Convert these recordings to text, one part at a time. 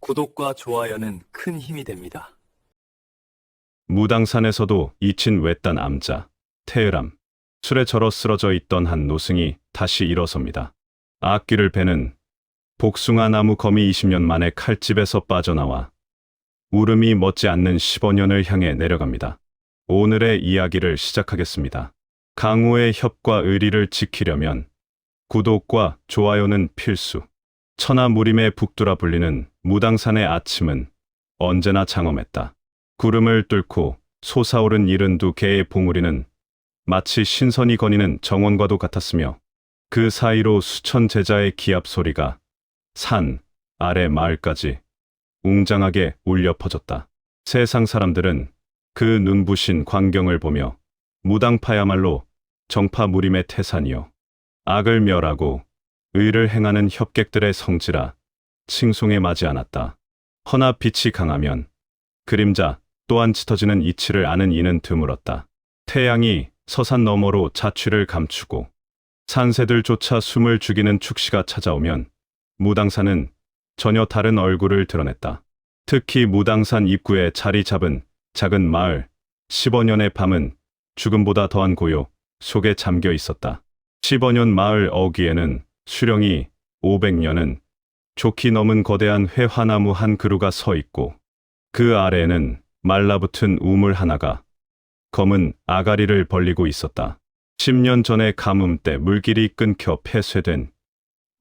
구독과 좋아요는 큰 힘이 됩니다. 무당산에서도 잊힌 외딴 암자, 태을암, 술에 절어 쓰러져 있던 한 노승이 다시 일어섭니다. 앞길을 베는 복숭아 나무 거미 20년 만에 칼집에서 빠져나와 울음이 멎지 않는 15년을 향해 내려갑니다. 오늘의 이야기를 시작하겠습니다. 강호의 협과 의리를 지키려면 구독과 좋아요는 필수. 천하무림의 북두라 불리는 무당산의 아침은 언제나 장엄했다. 구름을 뚫고 솟아오른 72개의 봉우리는 마치 신선이 거니는 정원과도 같았으며 그 사이로 수천 제자의 기합 소리가 산 아래 마을까지 웅장하게 울려 퍼졌다. 세상 사람들은 그 눈부신 광경을 보며 무당파야말로 정파무림의 태산이요 악을 멸하고 의를 행하는 협객들의 성지라 칭송에 맞지 않았다. 허나 빛이 강하면 그림자 또한 짙어지는 이치를 아는 이는 드물었다. 태양이 서산 너머로 자취를 감추고 산새들조차 숨을 죽이는 축시가 찾아오면 무당산은 전혀 다른 얼굴을 드러냈다. 특히 무당산 입구에 자리 잡은 작은 마을 15년의 밤은 죽음보다 더한 고요 속에 잠겨 있었다. 15년 마을 어귀에는 수령이 500년은 좋기 넘은 거대한 회화나무 한 그루가 서 있고 그 아래에는 말라붙은 우물 하나가 검은 아가리를 벌리고 있었다. 10년 전에 가뭄 때 물길이 끊겨 폐쇄된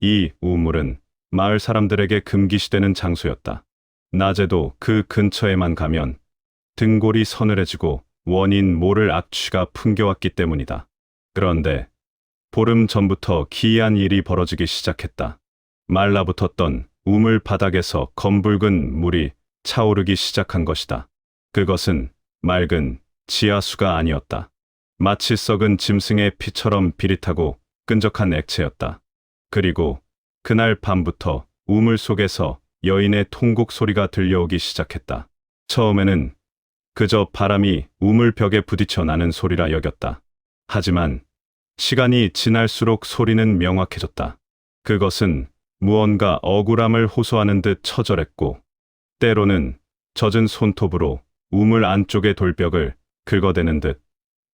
이 우물은 마을 사람들에게 금기시되는 장소였다. 낮에도 그 근처에만 가면 등골이 서늘해지고 원인 모를 악취가 풍겨왔기 때문이다. 그런데 보름 전부터 기이한 일이 벌어지기 시작했다. 말라붙었던 우물 바닥에서 검붉은 물이 차오르기 시작한 것이다. 그것은 맑은 지하수가 아니었다. 마치 썩은 짐승의 피처럼 비릿하고 끈적한 액체였다. 그리고 그날 밤부터 우물 속에서 여인의 통곡 소리가 들려오기 시작했다. 처음에는 그저 바람이 우물 벽에 부딪혀 나는 소리라 여겼다. 하지만 시간이 지날수록 소리는 명확해졌다. 그것은 무언가 억울함을 호소하는 듯 처절했고 때로는 젖은 손톱으로 우물 안쪽의 돌벽을 긁어대는 듯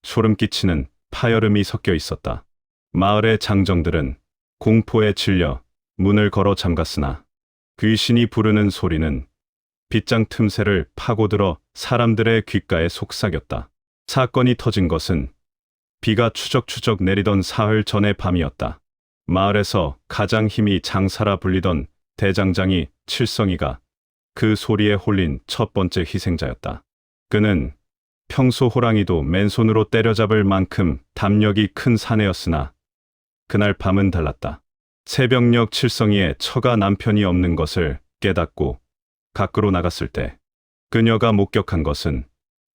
소름 끼치는 파열음이 섞여 있었다. 마을의 장정들은 공포에 질려 문을 걸어 잠갔으나 귀신이 부르는 소리는 빗장 틈새를 파고들어 사람들의 귓가에 속삭였다. 사건이 터진 것은 비가 추적추적 내리던 사흘 전의 밤이었다. 마을에서 가장 힘이 장사라 불리던 대장장이 칠성이가 그 소리에 홀린 첫 번째 희생자였다. 그는 평소 호랑이도 맨손으로 때려잡을 만큼 담력이 큰 사내였으나 그날 밤은 달랐다. 새벽녘 칠성이의 처가 남편이 없는 것을 깨닫고 밖으로 나갔을 때 그녀가 목격한 것은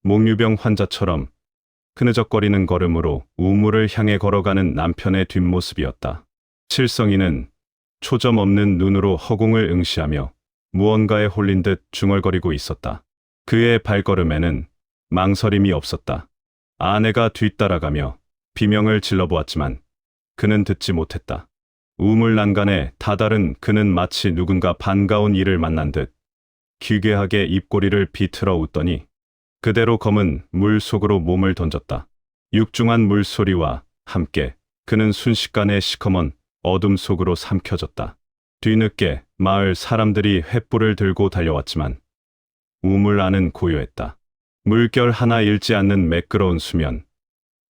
몽유병 환자처럼 흐느적거리는 걸음으로 우물을 향해 걸어가는 남편의 뒷모습이었다. 칠성이는 초점 없는 눈으로 허공을 응시하며 무언가에 홀린 듯 중얼거리고 있었다. 그의 발걸음에는 망설임이 없었다. 아내가 뒤따라가며 비명을 질러보았지만 그는 듣지 못했다. 우물 난간에 다다른 그는 마치 누군가 반가운 이를 만난 듯 기괴하게 입꼬리를 비틀어 웃더니 그대로 검은 물 속으로 몸을 던졌다. 육중한 물소리와 함께 그는 순식간에 시커먼 어둠 속으로 삼켜졌다. 뒤늦게 마을 사람들이 횃불을 들고 달려왔지만 우물 안은 고요했다. 물결 하나 잃지 않는 매끄러운 수면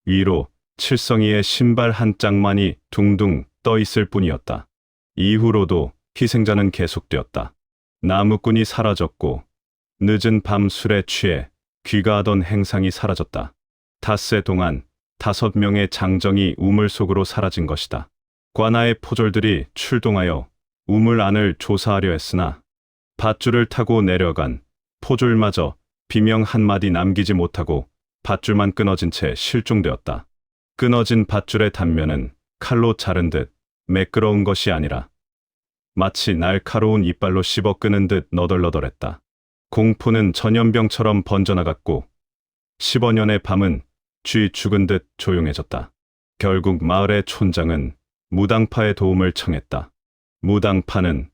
위로 칠성이의 신발 한 짝만이 둥둥 떠 있을 뿐이었다. 이후로도 희생자는 계속되었다. 나무꾼이 사라졌고 늦은 밤 술에 취해 귀가하던 행상이 사라졌다. 닷새 동안 5명의 장정이 우물 속으로 사라진 것이다. 관아의 포졸들이 출동하여 우물 안을 조사하려 했으나 밧줄을 타고 내려간 포졸마저 비명 한마디 남기지 못하고 밧줄만 끊어진 채 실종되었다. 끊어진 밧줄의 단면은 칼로 자른 듯 매끄러운 것이 아니라 마치 날카로운 이빨로 씹어 끄는 듯 너덜너덜했다. 공포는 전염병처럼 번져나갔고 15년의 밤은 쥐 죽은 듯 조용해졌다. 결국 마을의 촌장은 무당파의 도움을 청했다. 무당파는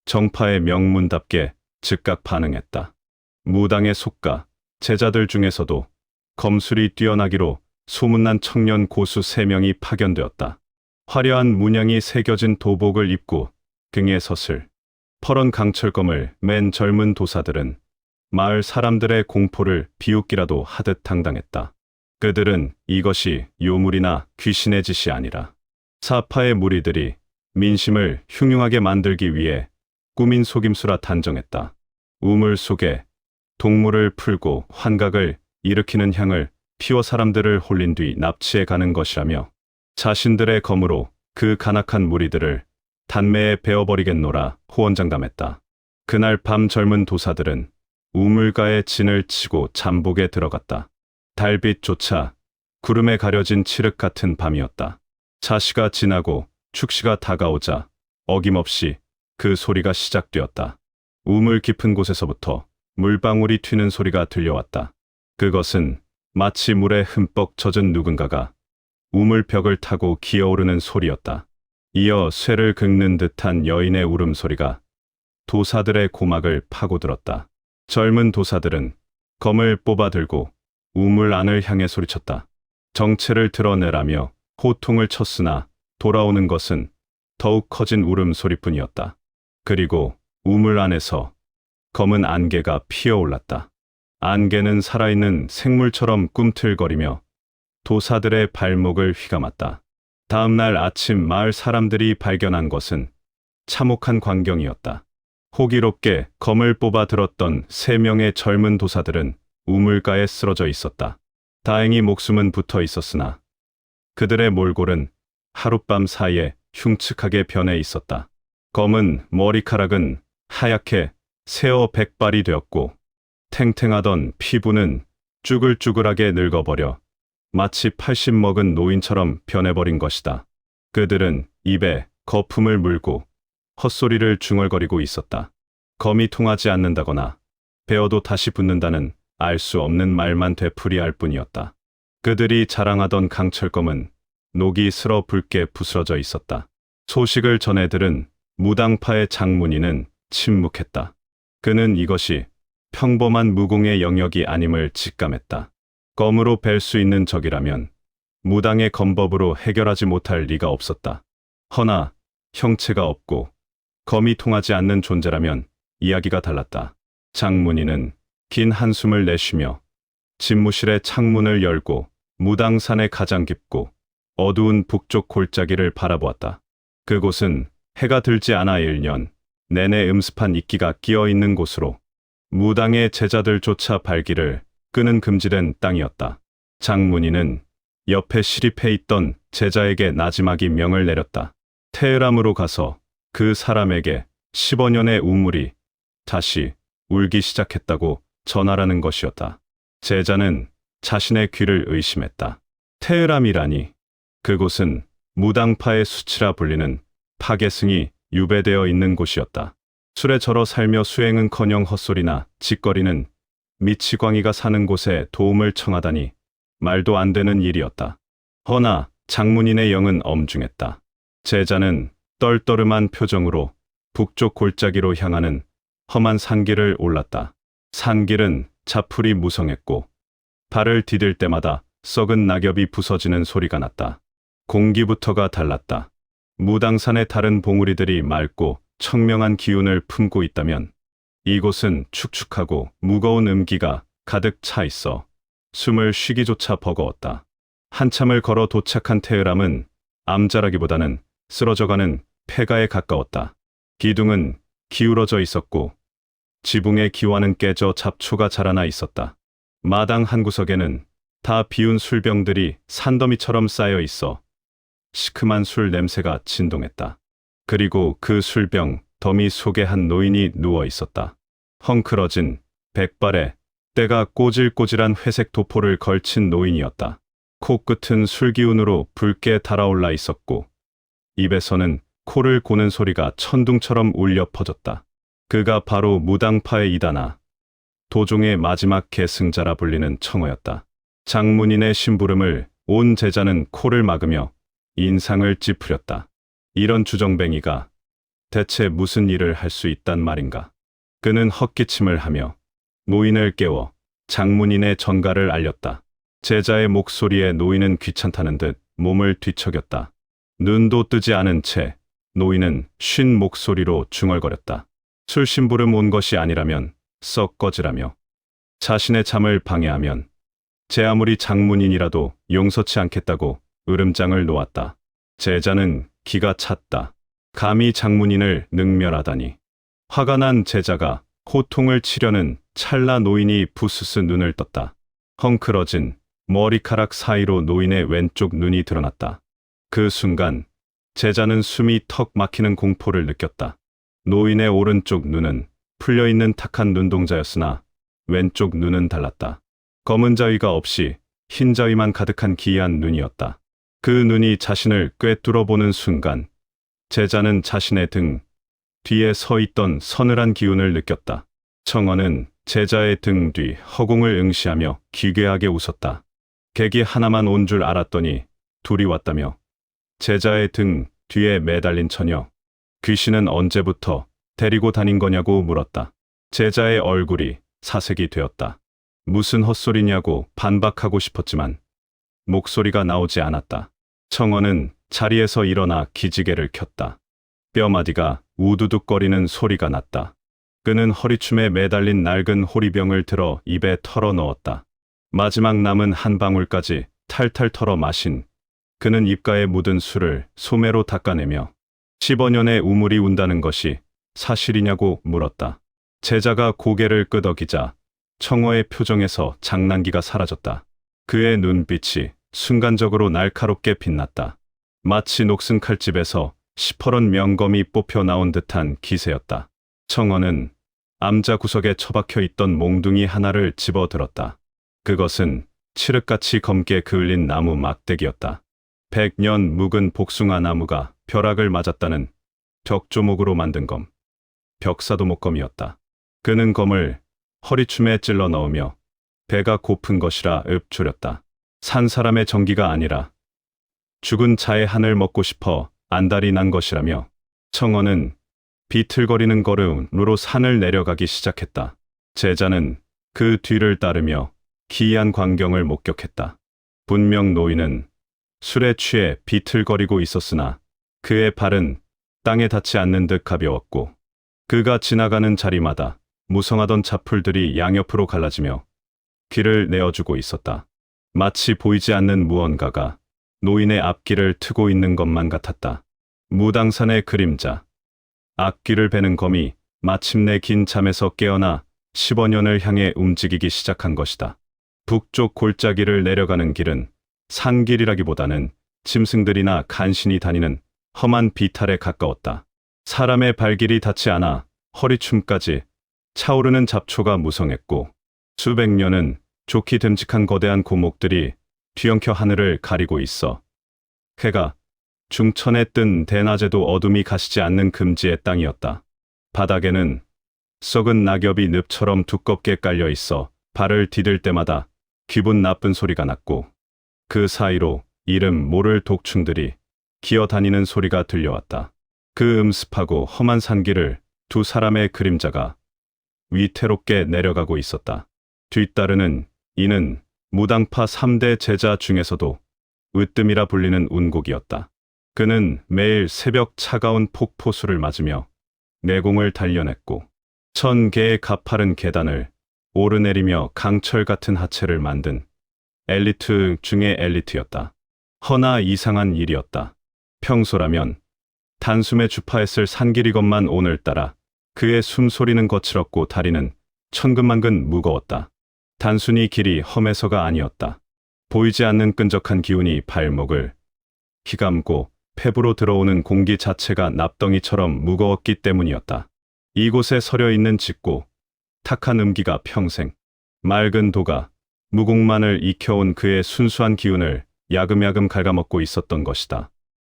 정파의 명문답게 즉각 반응했다. 무당의 속가, 제자들 중에서도 검술이 뛰어나기로 소문난 청년 고수 3명이 파견되었다. 화려한 문양이 새겨진 도복을 입고 등에 섰을 퍼런 강철검을 맨 젊은 도사들은 마을 사람들의 공포를 비웃기라도 하듯 당당했다. 그들은 이것이 요물이나 귀신의 짓이 아니라 사파의 무리들이 민심을 흉흉하게 만들기 위해 꾸민 속임수라 단정했다. 우물 속에 동물을 풀고 환각을 일으키는 향을 피워 사람들을 홀린 뒤 납치해 가는 것이라며 자신들의 검으로 그 간악한 무리들을 단매에 베어버리겠노라 호언장담했다. 그날 밤 젊은 도사들은 우물가에 진을 치고 잠복에 들어갔다. 달빛조차 구름에 가려진 칠흑 같은 밤이었다. 자시가 지나고 축시가 다가오자 어김없이 그 소리가 시작되었다. 우물 깊은 곳에서부터 물방울이 튀는 소리가 들려왔다. 그것은 마치 물에 흠뻑 젖은 누군가가 우물벽을 타고 기어오르는 소리였다. 이어 쇠를 긁는 듯한 여인의 울음소리가 도사들의 고막을 파고들었다. 젊은 도사들은 검을 뽑아들고 우물 안을 향해 소리쳤다. 정체를 드러내라며 호통을 쳤으나 돌아오는 것은 더욱 커진 울음소리뿐이었다. 그리고 우물 안에서 검은 안개가 피어올랐다. 안개는 살아있는 생물처럼 꿈틀거리며 도사들의 발목을 휘감았다. 다음 날 아침 마을 사람들이 발견한 것은 참혹한 광경이었다. 호기롭게 검을 뽑아 들었던 3명의 젊은 도사들은 우물가에 쓰러져 있었다. 다행히 목숨은 붙어 있었으나 그들의 몰골은 하룻밤 사이에 흉측하게 변해 있었다. 검은 머리카락은 하얗게 새어 백발이 되었고 탱탱하던 피부는 쭈글쭈글하게 늙어버려 마치 80 먹은 노인처럼 변해버린 것이다. 그들은 입에 거품을 물고 헛소리를 중얼거리고 있었다. 검이 통하지 않는다거나 베어도 다시 붙는다는 알 수 없는 말만 되풀이할 뿐이었다. 그들이 자랑하던 강철검은 녹이 슬어 붉게 부스러져 있었다. 소식을 전해 들은 무당파의 장문이는 침묵했다. 그는 이것이 평범한 무공의 영역이 아님을 직감했다. 검으로 벨 수 있는 적이라면 무당의 검법으로 해결하지 못할 리가 없었다. 허나 형체가 없고 검이 통하지 않는 존재라면 이야기가 달랐다. 장문이는 긴 한숨을 내쉬며 집무실의 창문을 열고 무당산의 가장 깊고 어두운 북쪽 골짜기를 바라보았다. 그곳은 해가 들지 않아 1년 내내 음습한 이끼가 끼어 있는 곳으로 무당의 제자들조차 발길을 끄는 금지된 땅이었다. 장문이는 옆에 시립해 있던 제자에게 나지막이 명을 내렸다. 테헤람으로 가서 그 사람에게 15년의 우물이 다시 울기 시작했다고 전하라는 것이었다. 제자는 자신의 귀를 의심했다. 테헤람이라니 그곳은 무당파의 수치라 불리는 파괴승이 유배되어 있는 곳이었다. 술에 절어 살며 수행은커녕 헛소리나 짓거리는 미치광이가 사는 곳에 도움을 청하다니 말도 안 되는 일이었다. 허나 장문인의 영은 엄중했다. 제자는 떨떠름한 표정으로 북쪽 골짜기로 향하는 험한 산길을 올랐다. 산길은 자풀이 무성했고 발을 디딜 때마다 썩은 낙엽이 부서지는 소리가 났다. 공기부터가 달랐다. 무당산의 다른 봉우리들이 맑고 청명한 기운을 품고 있다면 이곳은 축축하고 무거운 음기가 가득 차 있어 숨을 쉬기조차 버거웠다. 한참을 걸어 도착한 테헤람은 암자라기보다는 쓰러져가는 폐가에 가까웠다. 기둥은 기울어져 있었고 지붕의 기와는 깨져 잡초가 자라나 있었다. 마당 한 구석에는 다 비운 술병들이 산더미처럼 쌓여 있어 시큼한 술 냄새가 진동했다. 그리고 그 술병 더미 속에 한 노인이 누워 있었다. 헝클어진 백발에 때가 꼬질꼬질한 회색 도포를 걸친 노인이었다. 코끝은 술기운으로 붉게 달아올라 있었고 입에서는 코를 고는 소리가 천둥처럼 울려 퍼졌다. 그가 바로 무당파의 이다나 도종의 마지막 계승자라 불리는 청어였다. 장문인의 심부름을 온 제자는 코를 막으며 인상을 찌푸렸다. 이런 주정뱅이가 대체 무슨 일을 할 수 있단 말인가. 그는 헛기침을 하며 노인을 깨워 장문인의 전가를 알렸다. 제자의 목소리에 노인은 귀찮다는 듯 몸을 뒤척였다. 눈도 뜨지 않은 채 노인은 쉰 목소리로 중얼거렸다. 술심부름 온 것이 아니라면 썩 꺼지라며 자신의 잠을 방해하면 제 아무리 장문인이라도 용서치 않겠다고 으름장을 놓았다. 제자는 기가 찼다. 감히 장문인을 능멸하다니. 화가 난 제자가 호통을 치려는 찰나 노인이 부스스 눈을 떴다. 헝클어진 머리카락 사이로 노인의 왼쪽 눈이 드러났다. 그 순간 제자는 숨이 턱 막히는 공포를 느꼈다. 노인의 오른쪽 눈은 풀려있는 탁한 눈동자였으나 왼쪽 눈은 달랐다. 검은 자위가 없이 흰 자위만 가득한 기이한 눈이었다. 그 눈이 자신을 꿰뚫어보는 순간 제자는 자신의 등 뒤에 서 있던 서늘한 기운을 느꼈다. 청원은 제자의 등 뒤 허공을 응시하며 기괴하게 웃었다. 객이 하나만 온 줄 알았더니 둘이 왔다며 제자의 등 뒤에 매달린 처녀, 귀신은 언제부터 데리고 다닌 거냐고 물었다. 제자의 얼굴이 사색이 되었다. 무슨 헛소리냐고 반박하고 싶었지만 목소리가 나오지 않았다. 청원은 자리에서 일어나 기지개를 켰다. 뼈마디가 우두둑거리는 소리가 났다. 그는 허리춤에 매달린 낡은 호리병을 들어 입에 털어 넣었다. 마지막 남은 한 방울까지 탈탈 털어 마신 그는 입가에 묻은 술을 소매로 닦아내며 15년의 우물이 운다는 것이 사실이냐고 물었다. 제자가 고개를 끄덕이자 청어의 표정에서 장난기가 사라졌다. 그의 눈빛이 순간적으로 날카롭게 빛났다. 마치 녹슨 칼집에서 시퍼런 명검이 뽑혀 나온 듯한 기세였다. 청어는 암자 구석에 처박혀 있던 몽둥이 하나를 집어들었다. 그것은 칠흑같이 검게 그을린 나무 막대기였다. 100년 묵은 복숭아 나무가 벼락을 맞았다는 벽조목으로 만든 검. 벽사도목검이었다. 그는 검을 허리춤에 찔러 넣으며 배가 고픈 것이라 읊조렸다. 산 사람의 정기가 아니라 죽은 자의 한을 먹고 싶어 안달이 난 것이라며 청어는 비틀거리는 걸음으로 산을 내려가기 시작했다. 제자는 그 뒤를 따르며 기이한 광경을 목격했다. 분명 노인은 술에 취해 비틀거리고 있었으나 그의 발은 땅에 닿지 않는 듯 가벼웠고 그가 지나가는 자리마다 무성하던 잡풀들이 양옆으로 갈라지며 길을 내어주고 있었다. 마치 보이지 않는 무언가가 노인의 앞길을 트고 있는 것만 같았다. 무당산의 그림자, 앞길을 베는 검이 마침내 긴 잠에서 깨어나 15년을 향해 움직이기 시작한 것이다. 북쪽 골짜기를 내려가는 길은 산길이라기보다는 짐승들이나 간신히 다니는 험한 비탈에 가까웠다. 사람의 발길이 닿지 않아 허리춤까지 차오르는 잡초가 무성했고 수백 년은 좋게 됨직한 거대한 고목들이 뒤엉켜 하늘을 가리고 있어 해가 중천에 뜬 대낮에도 어둠이 가시지 않는 금지의 땅이었다. 바닥에는 썩은 낙엽이 늪처럼 두껍게 깔려 있어 발을 디딜 때마다 기분 나쁜 소리가 났고 그 사이로 이름 모를 독충들이 기어다니는 소리가 들려왔다. 그 음습하고 험한 산길을 두 사람의 그림자가 위태롭게 내려가고 있었다. 뒤따르는 이는 무당파 3대 제자 중에서도 으뜸이라 불리는 운곡이었다. 그는 매일 새벽 차가운 폭포수를 맞으며 내공을 단련했고 1000개의 가파른 계단을 오르내리며 강철 같은 하체를 만든 엘리트 중의 엘리트였다. 허나 이상한 일이었다. 평소라면 단숨에 주파했을 산길이건만 오늘따라 그의 숨소리는 거칠었고 다리는 천근만근 무거웠다. 단순히 길이 험해서가 아니었다. 보이지 않는 끈적한 기운이 발목을 휘감고 폐부로 들어오는 공기 자체가 납덩이처럼 무거웠기 때문이었다. 이곳에 서려 있는 짙고 탁한 음기가 평생 맑은 도가 무궁만을 익혀온 그의 순수한 기운을 야금야금 갉아먹고 있었던 것이다.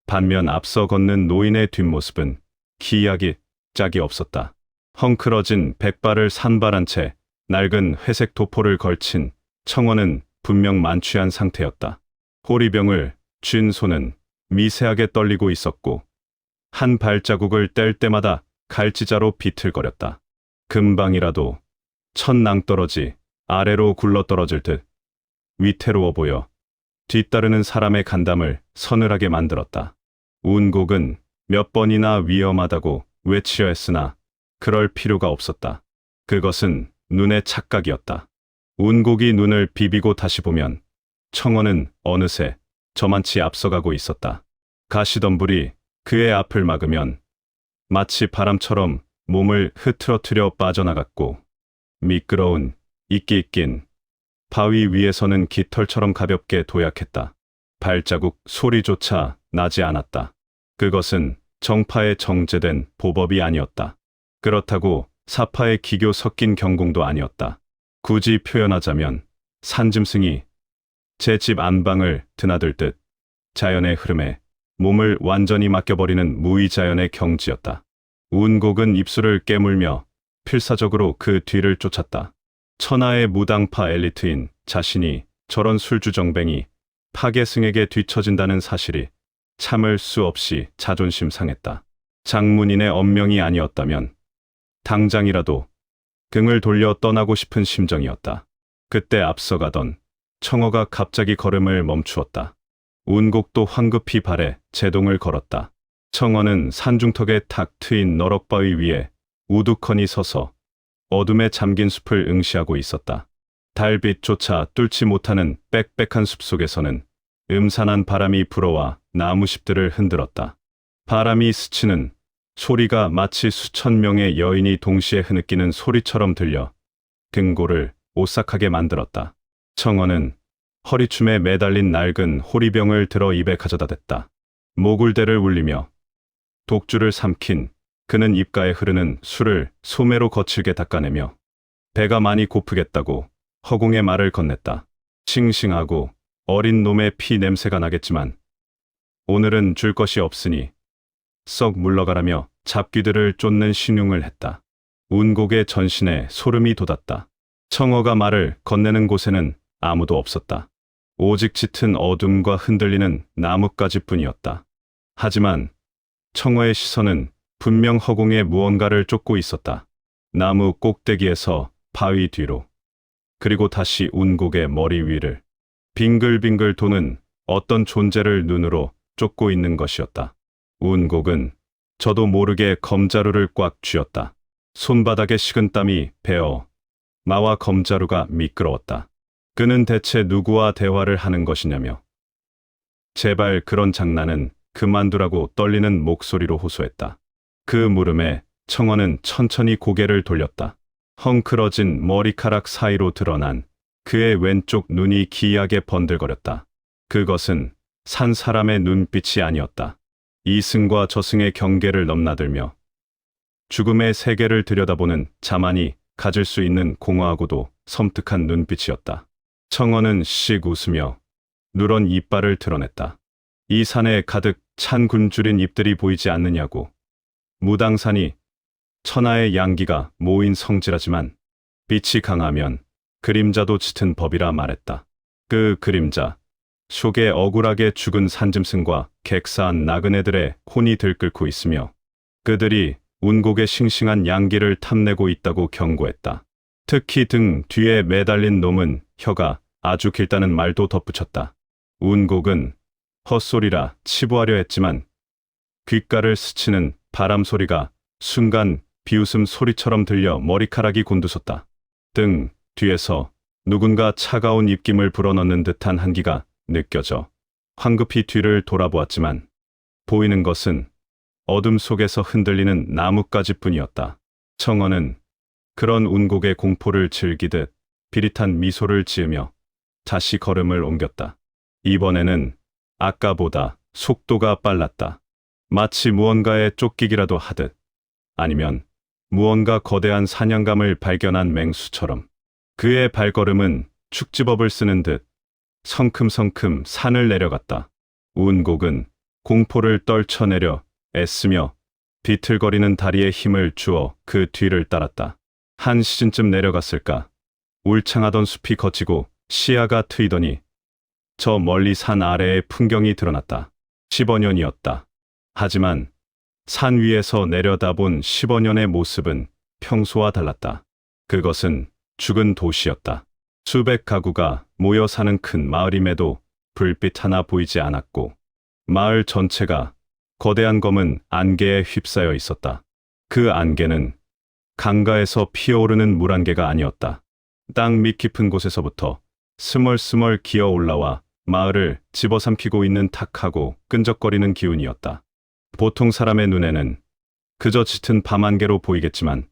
반면 앞서 걷는 노인의 뒷모습은 기이하기 짝이 없었다. 헝클어진 백발을 산발한 채 낡은 회색 도포를 걸친 청원은 분명 만취한 상태였다. 호리병을 쥔 손은 미세하게 떨리고 있었고 한 발자국을 뗄 때마다 갈지자로 비틀거렸다. 금방이라도 첫 낭떠러지 아래로 굴러떨어질 듯 위태로워 보여 뒤따르는 사람의 간담을 서늘하게 만들었다. 운곡은 몇 번이나 위험하다고 외치려 했으나 그럴 필요가 없었다. 그것은 눈의 착각이었다. 운곡이 눈을 비비고 다시 보면 청어는 어느새 저만치 앞서가고 있었다. 가시덤불이 그의 앞을 막으면 마치 바람처럼 몸을 흐트러뜨려 빠져나갔고 미끄러운 이끼 낀 바위 위에서는 깃털처럼 가볍게 도약했다. 발자국 소리조차 나지 않았다. 그것은 정파에 정제된 보법이 아니었다. 그렇다고 사파의 기교 섞인 경공도 아니었다. 굳이 표현하자면 산짐승이 제 집 안방을 드나들 듯 자연의 흐름에 몸을 완전히 맡겨버리는 무의자연의 경지였다. 운곡은 입술을 깨물며 필사적으로 그 뒤를 쫓았다. 천하의 무당파 엘리트인 자신이 저런 술주정뱅이 파괴승에게 뒤처진다는 사실이 참을 수 없이 자존심 상했다. 장문인의 언명이 아니었다면 당장이라도 등을 돌려 떠나고 싶은 심정이었다. 그때 앞서가던 청어가 갑자기 걸음을 멈추었다. 운곡도 황급히 발에 제동을 걸었다. 청어는 산중턱에 탁 트인 너럭바위 위에 우두커니 서서 어둠에 잠긴 숲을 응시하고 있었다. 달빛조차 뚫지 못하는 빽빽한 숲 속에서는 음산한 바람이 불어와 나무십들을 흔들었다. 바람이 스치는 소리가 마치 수천 명의 여인이 동시에 흐느끼는 소리처럼 들려 등골을 오싹하게 만들었다. 청어는 허리춤에 매달린 낡은 호리병을 들어 입에 가져다 댔다. 모굴대를 울리며 독주를 삼킨 그는 입가에 흐르는 술을 소매로 거칠게 닦아내며 배가 많이 고프겠다고 허공에 말을 건넸다. 싱싱하고 어린 놈의 피 냄새가 나겠지만 오늘은 줄 것이 없으니 썩 물러가라며 잡귀들을 쫓는 신용을 했다. 운곡의 전신에 소름이 돋았다. 청어가 말을 건네는 곳에는 아무도 없었다. 오직 짙은 어둠과 흔들리는 나뭇가지뿐이었다. 하지만 청어의 시선은 분명 허공에 무언가를 쫓고 있었다. 나무 꼭대기에서 바위 뒤로, 그리고 다시 운곡의 머리 위를 빙글빙글 도는 어떤 존재를 눈으로 쫓고 있는 것이었다. 운곡은 저도 모르게 검자루를 꽉 쥐었다. 손바닥에 식은 땀이 배어 마와 검자루가 미끄러웠다. 그는 대체 누구와 대화를 하는 것이냐며 제발 그런 장난은 그만두라고 떨리는 목소리로 호소했다. 그 물음에 청어는 천천히 고개를 돌렸다. 헝클어진 머리카락 사이로 드러난 그의 왼쪽 눈이 기이하게 번들거렸다. 그것은 산 사람의 눈빛이 아니었다. 이승과 저승의 경계를 넘나들며 죽음의 세계를 들여다보는 자만이 가질 수 있는 공허하고도 섬뜩한 눈빛이었다. 청어는 씩 웃으며 누런 이빨을 드러냈다. 이 산에 가득 찬 굶주린 잎들이 보이지 않느냐고. 무당산이 천하의 양기가 모인 성지라지만 빛이 강하면 그림자도 짙은 법이라 말했다. 그 그림자 속에 억울하게 죽은 산짐승과 객사한 나그네들의 혼이 들끓고 있으며 그들이 운곡의 싱싱한 양기를 탐내고 있다고 경고했다. 특히 등 뒤에 매달린 놈은 혀가 아주 길다는 말도 덧붙였다. 운곡은 헛소리라 치부하려 했지만 귓가를 스치는 바람 소리가 순간 비웃음 소리처럼 들려 머리카락이 곤두섰다. 등 뒤에서 누군가 차가운 입김을 불어넣는 듯한 한기가 느껴져 황급히 뒤를 돌아보았지만 보이는 것은 어둠 속에서 흔들리는 나뭇가지뿐이었다. 청어는 그런 운곡의 공포를 즐기듯 비릿한 미소를 지으며 다시 걸음을 옮겼다. 이번에는 아까보다 속도가 빨랐다. 마치 무언가에 쫓기기라도 하듯 아니면 무언가 거대한 사냥감을 발견한 맹수처럼 그의 발걸음은 축지법을 쓰는 듯 성큼성큼 산을 내려갔다. 운곡은 공포를 떨쳐내려 애쓰며 비틀거리는 다리에 힘을 주어 그 뒤를 따랐다. 한 시즌쯤 내려갔을까 울창하던 숲이 거치고 시야가 트이더니 저 멀리 산 아래의 풍경이 드러났다. 15년이었다. 하지만 산 위에서 내려다본 15년의 모습은 평소와 달랐다. 그것은 죽은 도시였다. 수백 가구가 모여 사는 큰 마을임에도 불빛 하나 보이지 않았고 마을 전체가 거대한 검은 안개에 휩싸여 있었다. 그 안개는 강가에서 피어오르는 물안개가 아니었다. 땅 밑 깊은 곳에서부터 스멀스멀 기어 올라와 마을을 집어삼키고 있는 탁하고 끈적거리는 기운이었다. 보통 사람의 눈에는 그저 짙은 밤안개로 보이겠지만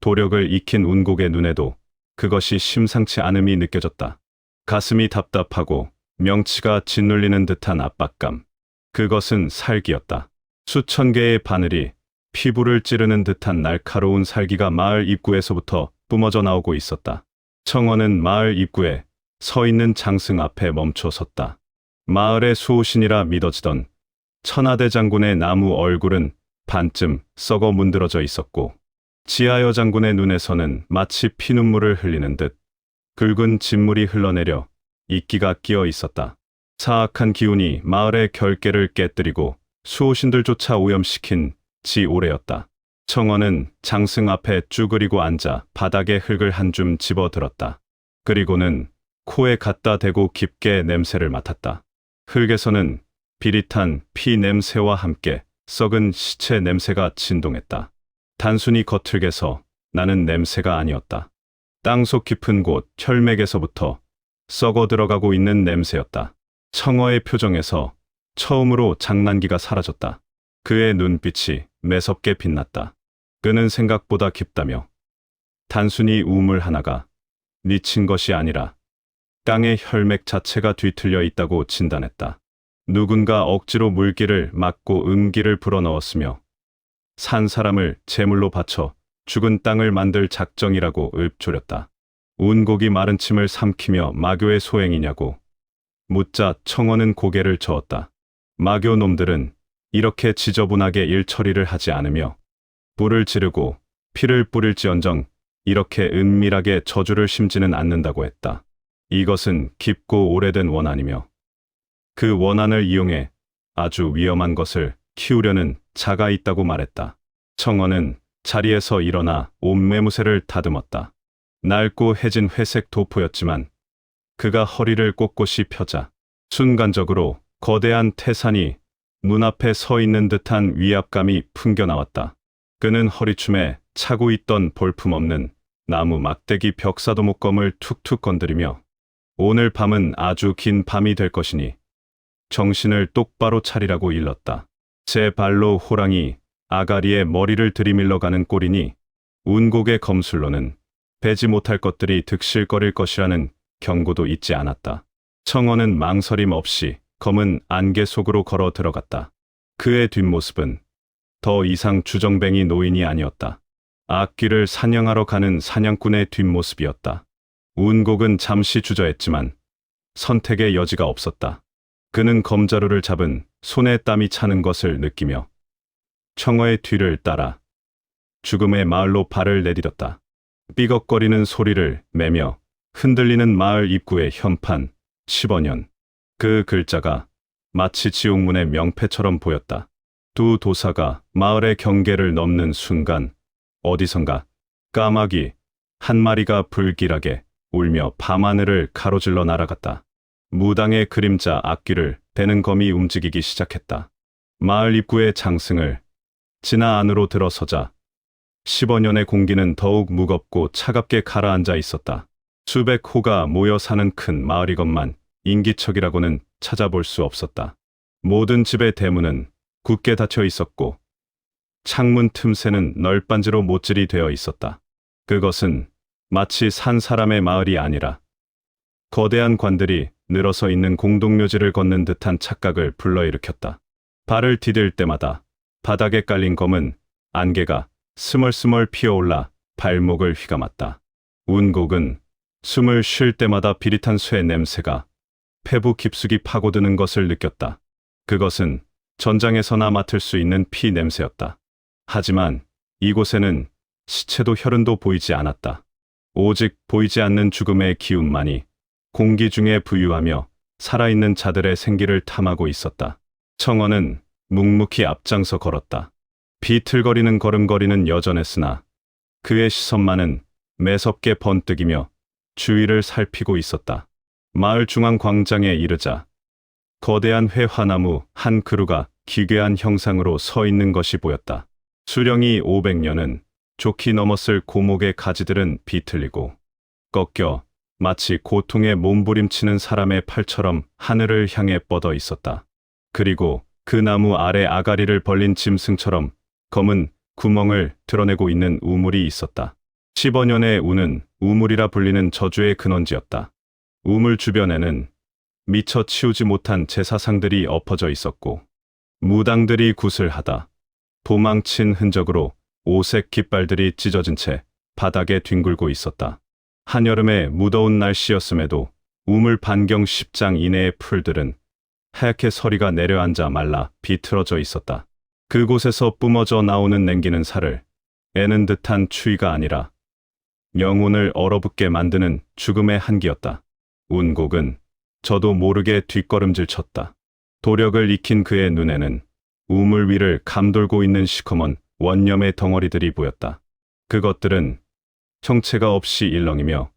도력을 익힌 운곡의 눈에도 그것이 심상치 않음이 느껴졌다. 가슴이 답답하고 명치가 짓눌리는 듯한 압박감. 그것은 살기였다. 수천 개의 바늘이 피부를 찌르는 듯한 날카로운 살기가 마을 입구에서부터 뿜어져 나오고 있었다. 청원은 마을 입구에 서 있는 장승 앞에 멈춰 섰다. 마을의 수호신이라 믿어지던 천하대 장군의 나무 얼굴은 반쯤 썩어 문드러져 있었고 지하여 장군의 눈에서는 마치 피눈물을 흘리는 듯 굵은 진물이 흘러내려 이끼가 끼어 있었다. 사악한 기운이 마을의 결계를 깨뜨리고 수호신들조차 오염시킨 지오래였다. 청원은 장승 앞에 쭈그리고 앉아 바닥에 흙을 한 줌 집어들었다. 그리고는 코에 갖다 대고 깊게 냄새를 맡았다. 흙에서는 비릿한 피 냄새와 함께 썩은 시체 냄새가 진동했다. 단순히 겉흙에서 나는 냄새가 아니었다. 땅속 깊은 곳 혈맥에서부터 썩어 들어가고 있는 냄새였다. 청어의 표정에서 처음으로 장난기가 사라졌다. 그의 눈빛이 매섭게 빛났다. 그는 생각보다 깊다며 단순히 우물 하나가 미친 것이 아니라 땅의 혈맥 자체가 뒤틀려 있다고 진단했다. 누군가 억지로 물기를 막고 음기를 불어넣었으며 산 사람을 제물로 바쳐 죽은 땅을 만들 작정이라고 읊조렸다. 운곡이 마른 침을 삼키며 마교의 소행이냐고 묻자 청원은 고개를 저었다. 마교 놈들은 이렇게 지저분하게 일 처리를 하지 않으며 불을 지르고 피를 뿌릴지언정 이렇게 은밀하게 저주를 심지는 않는다고 했다. 이것은 깊고 오래된 원한이며 그 원한을 이용해 아주 위험한 것을 키우려는 자가 있다고 말했다. 청원은 자리에서 일어나 옷매무새를 다듬었다. 낡고 해진 회색 도포였지만 그가 허리를 꼿꼿이 펴자 순간적으로 거대한 태산이 눈앞에 서 있는 듯한 위압감이 풍겨나왔다. 그는 허리춤에 차고 있던 볼품없는 나무 막대기 벽사도 목검을 툭툭 건드리며 오늘 밤은 아주 긴 밤이 될 것이니 정신을 똑바로 차리라고 일렀다. 제 발로 호랑이 아가리의 머리를 들이밀러 가는 꼴이니 운곡의 검술로는 베지 못할 것들이 득실거릴 것이라는 경고도 잊지 않았다. 청원은 망설임 없이 검은 안개 속으로 걸어 들어갔다. 그의 뒷모습은 더 이상 주정뱅이 노인이 아니었다. 악귀를 사냥하러 가는 사냥꾼의 뒷모습이었다. 운곡은 잠시 주저했지만 선택의 여지가 없었다. 그는 검자루를 잡은 손에 땀이 차는 것을 느끼며 청어의 뒤를 따라 죽음의 마을로 발을 내디뎠다. 삐걱거리는 소리를 매며 흔들리는 마을 입구의 현판 15년. 그 글자가 마치 지옥문의 명패처럼 보였다. 두 도사가 마을의 경계를 넘는 순간 어디선가 까마귀 한 마리가 불길하게 울며 밤하늘을 가로질러 날아갔다. 무당의 그림자 악귀를 베는 검이 움직이기 시작했다. 마을 입구의 장승을 지나 안으로 들어서자 15년의 공기는 더욱 무겁고 차갑게 가라앉아 있었다. 수백 호가 모여 사는 큰 마을이건만 인기척이라고는 찾아볼 수 없었다. 모든 집의 대문은 굳게 닫혀 있었고 창문 틈새는 널빤지로 못질이 되어 있었다. 그것은 마치 산 사람의 마을이 아니라 거대한 관들이 늘어서 있는 공동묘지를 걷는 듯한 착각을 불러일으켰다. 발을 디딜 때마다 바닥에 깔린 검은 안개가 스멀스멀 피어올라 발목을 휘감았다. 운곡은 숨을 쉴 때마다 비릿한 쇠 냄새가 폐부 깊숙이 파고드는 것을 느꼈다. 그것은 전장에서나 맡을 수 있는 피 냄새였다. 하지만 이곳에는 시체도 혈흔도 보이지 않았다. 오직 보이지 않는 죽음의 기운만이 공기 중에 부유하며 살아있는 자들의 생기를 탐하고 있었다. 청원은 묵묵히 앞장서 걸었다. 비틀거리는 걸음걸이는 여전했으나 그의 시선만은 매섭게 번뜩이며 주위를 살피고 있었다. 마을 중앙 광장에 이르자 거대한 회화나무 한 그루가 기괴한 형상으로 서 있는 것이 보였다. 수령이 500년은 좋게 넘었을 고목의 가지들은 비틀리고 꺾여 마치 고통에 몸부림치는 사람의 팔처럼 하늘을 향해 뻗어 있었다. 그리고 그 나무 아래 아가리를 벌린 짐승처럼 검은 구멍을 드러내고 있는 우물이 있었다. 15년의 우는 우물이라 불리는 저주의 근원지였다. 우물 주변에는 미처 치우지 못한 제사상들이 엎어져 있었고 무당들이 굿을 하다 도망친 흔적으로 오색 깃발들이 찢어진 채 바닥에 뒹굴고 있었다. 한여름의 무더운 날씨였음에도 우물 반경 10장 이내의 풀들은 하얗게 서리가 내려앉아 말라 비틀어져 있었다. 그곳에서 뿜어져 나오는 냉기는 살을 애는 듯한 추위가 아니라 영혼을 얼어붙게 만드는 죽음의 한기였다. 운곡은 저도 모르게 뒷걸음질 쳤다. 도력을 익힌 그의 눈에는 우물 위를 감돌고 있는 시커먼 원념의 덩어리들이 보였다. 그것들은 형체가 없이 일렁이며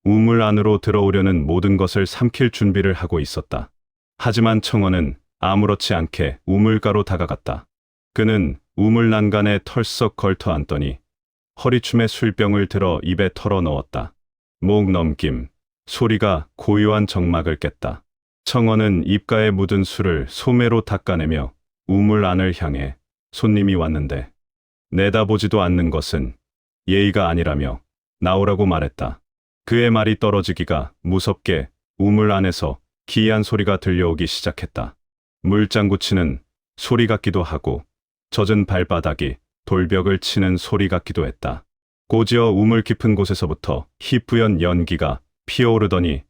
우물 안으로 들어오려는 모든 것을 삼킬 준비를 하고 있었다. 하지만 청원은 아무렇지 않게 우물가로 다가갔다. 그는 우물 난간에 털썩 걸터 앉더니 허리춤에 술병을 들어 입에 털어 넣었다. 목 넘김, 소리가 고요한 정막을 깼다. 청원은 입가에 묻은 술을 소매로 닦아내며 우물 안을 향해 손님이 왔는데 내다보지도 않는 것은 예의가 아니라며 나오라고 말했다. 그의 말이 떨어지기가 무섭게 우물 안에서 기이한 소리가 들려오기 시작했다. 물장구 치는 소리 같기도 하고 젖은 발바닥이 돌벽을 치는 소리 같기도 했다. 고지어 우물 깊은 곳에서부터 희뿌연 연기가 피어오르더니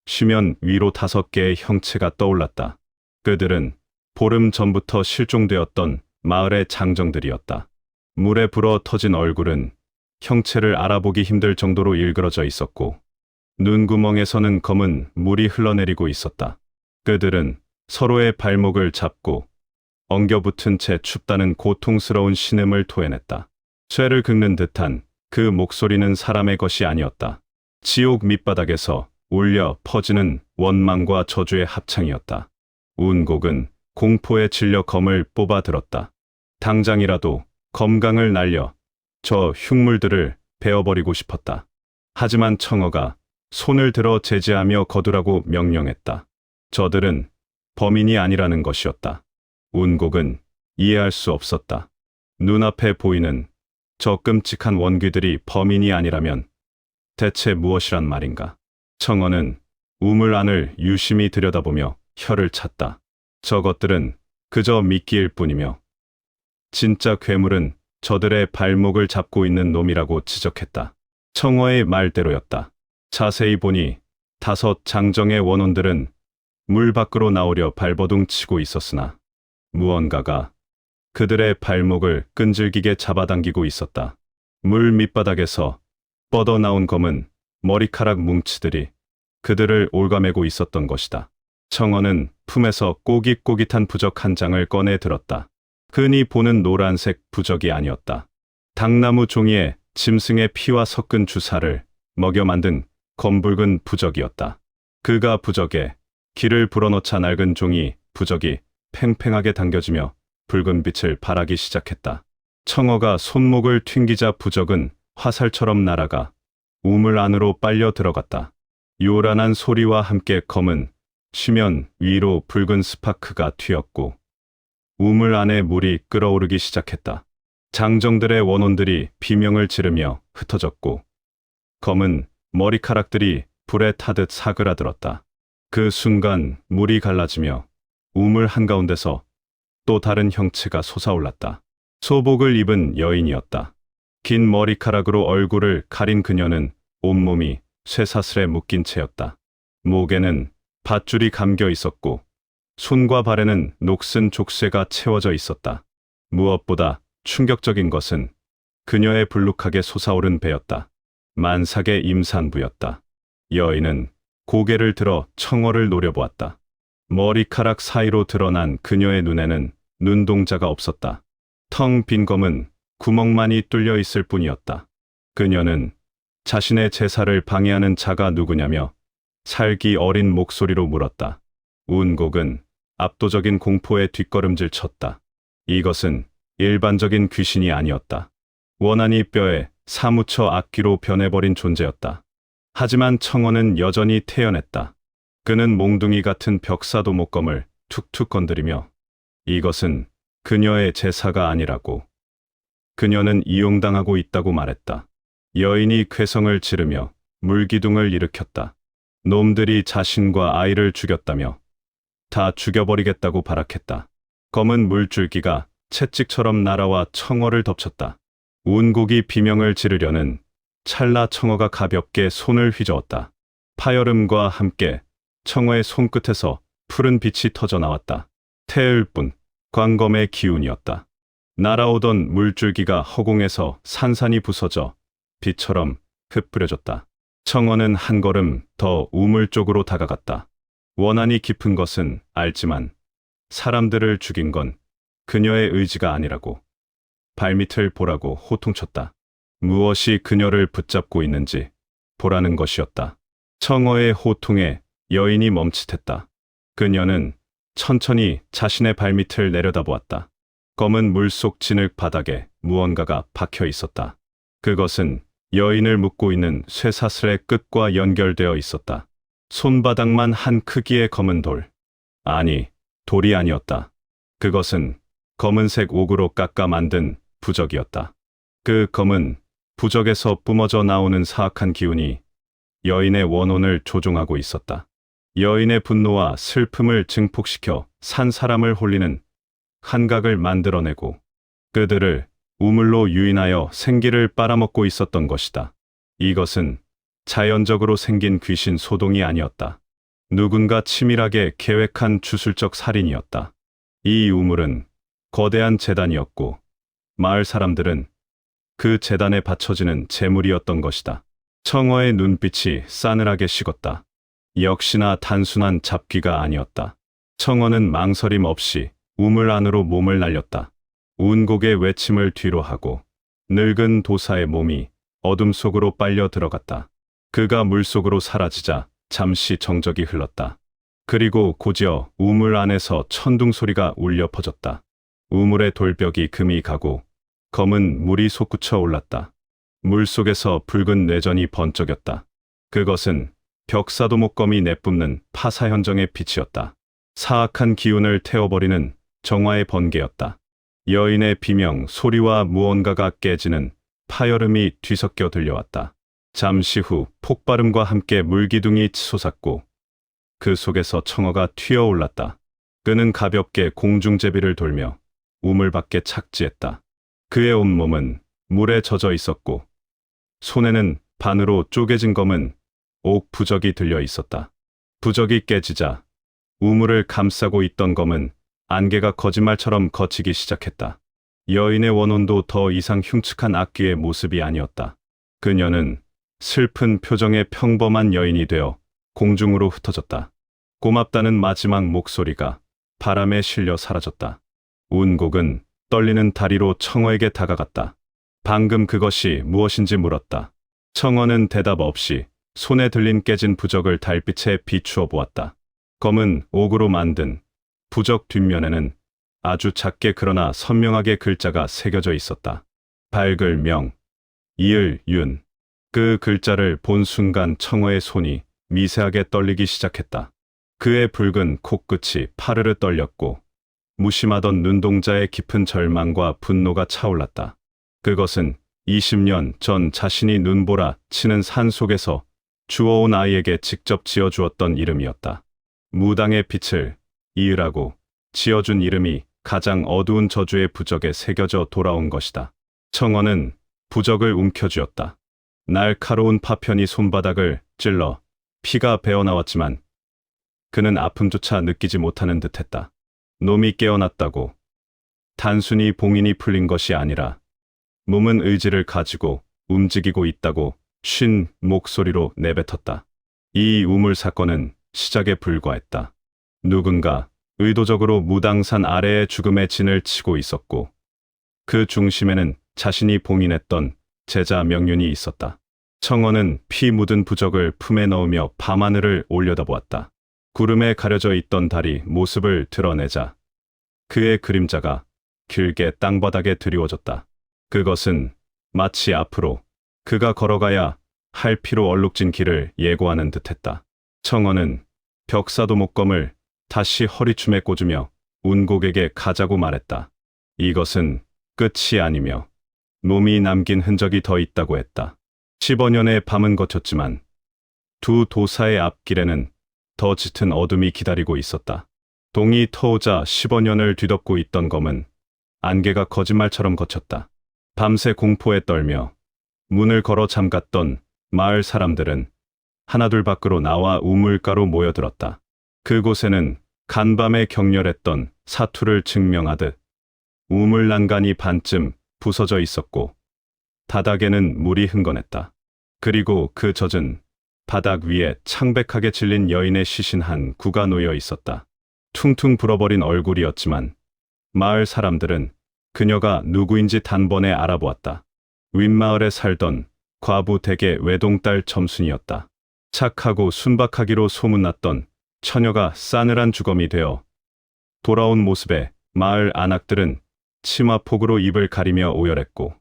쉬면 위로 5개의 형체가 떠올랐다. 그들은 보름 전부터 실종되었던 마을의 장정들이었다. 물에 불어 터진 얼굴은 형체를 알아보기 힘들 정도로 일그러져 있었고 눈구멍에서는 검은 물이 흘러내리고 있었다. 그들은 서로의 발목을 잡고 엉겨붙은 채 춥다는 고통스러운 신음을 토해냈다. 쇠를 긁는 듯한 그 목소리는 사람의 것이 아니었다. 지옥 밑바닥에서 울려 퍼지는 원망과 저주의 합창이었다. 운곡은 공포에 질려 검을 뽑아 들었다. 당장이라도 검강을 날려 저 흉물들을 베어버리고 싶었다. 하지만 청어가 손을 들어 제지하며 거두라고 명령했다. 저들은 범인이 아니라는 것이었다. 운곡은 이해할 수 없었다. 눈앞에 보이는 저 끔찍한 원귀들이 범인이 아니라면 대체 무엇이란 말인가? 청어는 우물 안을 유심히 들여다보며 혀를 찼다. 저것들은 그저 미끼일 뿐이며 진짜 괴물은 저들의 발목을 잡고 있는 놈이라고 지적했다. 청어의 말대로였다. 자세히 보니 5 장정의 원혼들은 물 밖으로 나오려 발버둥 치고 있었으나 무언가가 그들의 발목을 끈질기게 잡아당기고 있었다. 물 밑바닥에서 뻗어나온 검은 머리카락 뭉치들이 그들을 올가매고 있었던 것이다. 청어는 품에서 꼬깃꼬깃한 부적 한 장을 꺼내 들었다. 흔히 보는 노란색 부적이 아니었다. 당나무 종이에 짐승의 피와 섞은 주사를 먹여 만든 검붉은 부적이었다. 그가 부적에 기를 불어넣자 낡은 종이 부적이 팽팽하게 당겨지며 붉은 빛을 발하기 시작했다. 청어가 손목을 튕기자 부적은 화살처럼 날아가 우물 안으로 빨려 들어갔다. 요란한 소리와 함께 검은 쉬면 위로 붉은 스파크가 튀었고 우물 안에 물이 끓어오르기 시작했다. 장정들의 원혼들이 비명을 지르며 흩어졌고 검은 머리카락들이 불에 타듯 사그라들었다. 그 순간 물이 갈라지며 우물 한가운데서 또 다른 형체가 솟아올랐다. 소복을 입은 여인이었다. 긴 머리카락으로 얼굴을 가린 그녀는 온몸이 쇠사슬에 묶인 채였다. 목에는 밧줄이 감겨 있었고 손과 발에는 녹슨 족쇄가 채워져 있었다. 무엇보다 충격적인 것은 그녀의 불룩하게 솟아오른 배였다. 만삭의 임산부였다. 여인은 고개를 들어 청어를 노려보았다. 머리카락 사이로 드러난 그녀의 눈에는 눈동자가 없었다. 텅 빈 검은 구멍만이 뚫려 있을 뿐이었다. 그녀는 자신의 제사를 방해하는 자가 누구냐며 살기 어린 목소리로 물었다. 운곡은 압도적인 공포에 뒷걸음질 쳤다. 이것은 일반적인 귀신이 아니었다. 원한이 뼈에 사무쳐 악귀로 변해버린 존재였다. 하지만 청원은 여전히 태연했다. 그는 몽둥이 같은 벽사도 목검을 툭툭 건드리며 이것은 그녀의 제사가 아니라고. 그녀는 이용당하고 있다고 말했다. 여인이 괴성을 지르며 물기둥을 일으켰다. 놈들이 자신과 아이를 죽였다며 다 죽여버리겠다고 발악했다. 검은 물줄기가 채찍처럼 날아와 청어를 덮쳤다. 운곡이 비명을 지르려는 찰나 청어가 가볍게 손을 휘저었다. 파열음과 함께 청어의 손끝에서 푸른 빛이 터져 나왔다. 태을 뿐 광검의 기운이었다. 날아오던 물줄기가 허공에서 산산이 부서져 빛처럼 흩뿌려졌다. 청어는 한 걸음 더 우물 쪽으로 다가갔다. 원한이 깊은 것은 알지만 사람들을 죽인 건 그녀의 의지가 아니라고. 발밑을 보라고 호통쳤다. 무엇이 그녀를 붙잡고 있는지 보라는 것이었다. 청어의 호통에 여인이 멈칫했다. 그녀는 천천히 자신의 발밑을 내려다보았다. 검은 물속 진흙 바닥에 무언가가 박혀 있었다. 그것은 여인을 묶고 있는 쇠사슬의 끝과 연결되어 있었다. 손바닥만 한 크기의 검은 돌. 아니, 돌이 아니었다. 그것은 검은색 옥으로 깎아 만든 부적이었다. 그 검은 부적에서 뿜어져 나오는 사악한 기운이 여인의 원혼을 조종하고 있었다. 여인의 분노와 슬픔을 증폭시켜 산 사람을 홀리는 한각을 만들어내고 그들을 우물로 유인하여 생기를 빨아먹고 있었던 것이다. 이것은 자연적으로 생긴 귀신 소동이 아니었다. 누군가 치밀하게 계획한 주술적 살인이었다. 이 우물은 거대한 재단이었고 마을 사람들은 그 재단에 바쳐지는 제물이었던 것이다. 청어의 눈빛이 싸늘하게 식었다. 역시나 단순한 잡귀가 아니었다. 청어는 망설임 없이 우물 안으로 몸을 날렸다. 운곡의 외침을 뒤로 하고 늙은 도사의 몸이 어둠 속으로 빨려 들어갔다. 그가 물속으로 사라지자 잠시 정적이 흘렀다. 그리고 곧이어 우물 안에서 천둥 소리가 울려 퍼졌다. 우물의 돌벽이 금이 가고 검은 물이 솟구쳐 올랐다. 물속에서 붉은 뇌전이 번쩍였다. 그것은 벽사도목검이 내뿜는 파사현정의 빛이었다. 사악한 기운을 태워버리는 정화의 번개였다. 여인의 비명 소리와 무언가가 깨지는 파열음이 뒤섞여 들려왔다. 잠시 후 폭발음과 함께 물기둥이 치솟았고 그 속에서 청어가 튀어올랐다. 그는 가볍게 공중제비를 돌며 우물 밖에 착지했다. 그의 온몸은 물에 젖어 있었고 손에는 반으로 쪼개진 검은 옥 부적이 들려 있었다. 부적이 깨지자 우물을 감싸고 있던 검은 안개가 거짓말처럼 걷히기 시작했다. 여인의 원혼도 더 이상 흉측한 악귀의 모습이 아니었다. 그녀는 슬픈 표정의 평범한 여인이 되어 공중으로 흩어졌다. 고맙다는 마지막 목소리가 바람에 실려 사라졌다. 운곡은 떨리는 다리로 청어에게 다가갔다. 방금 그것이 무엇인지 물었다. 청어는 대답 없이 손에 들린 깨진 부적을 달빛에 비추어 보았다. 검은 옥으로 만든 부적 뒷면에는 아주 작게 그러나 선명하게 글자가 새겨져 있었다. 밝을 명, 이을 윤. 그 글자를 본 순간 청어의 손이 미세하게 떨리기 시작했다. 그의 붉은 코끝이 파르르 떨렸고 무심하던 눈동자의 깊은 절망과 분노가 차올랐다. 그것은 20년 전 자신이 눈보라 치는 산 속에서 주워온 아이에게 직접 지어주었던 이름이었다. 무당의 빛을 이으라고 지어준 이름이 가장 어두운 저주의 부적에 새겨져 돌아온 것이다. 청어는 부적을 움켜쥐었다. 날카로운 파편이 손바닥을 찔러 피가 배어나왔지만 그는 아픔조차 느끼지 못하는 듯했다. 놈이 깨어났다고. 단순히 봉인이 풀린 것이 아니라 몸은 의지를 가지고 움직이고 있다고 쉰 목소리로 내뱉었다. 이 우물 사건은 시작에 불과했다. 누군가 의도적으로 무당산 아래의 죽음의 진을 치고 있었고 그 중심에는 자신이 봉인했던 제자 명륜이 있었다. 청어는 피 묻은 부적을 품에 넣으며 밤하늘을 올려다보았다. 구름에 가려져 있던 달이 모습을 드러내자 그의 그림자가 길게 땅바닥에 드리워졌다. 그것은 마치 앞으로 그가 걸어가야 할 피로 얼룩진 길을 예고하는 듯했다. 청어는 벽사도 목검을 다시 허리춤에 꽂으며 운곡에게 가자고 말했다. 이것은 끝이 아니며 놈이 남긴 흔적이 더 있다고 했다. 15년의 밤은 거쳤지만 두 도사의 앞길에는 더 짙은 어둠이 기다리고 있었다. 동이 터오자 15년을 뒤덮고 있던 검은 안개가 거짓말처럼 걷혔다. 밤새 공포에 떨며 문을 걸어 잠갔던 마을 사람들은 하나둘 밖으로 나와 우물가로 모여들었다. 그곳에는 간밤에 격렬했던 사투를 증명하듯 우물 난간이 반쯤 부서져 있었고 바닥에는 물이 흥건했다. 그리고 그 젖은 바닥 위에 창백하게 질린 여인의 시신 한 구가 놓여 있었다. 퉁퉁 불어버린 얼굴이었지만 마을 사람들은 그녀가 누구인지 단번에 알아보았다. 윗마을에 살던 과부 댁의 외동딸 점순이었다. 착하고 순박하기로 소문났던 처녀가 싸늘한 주검이 되어 돌아온 모습에 마을 안악들은 치마폭으로 입을 가리며 오열했고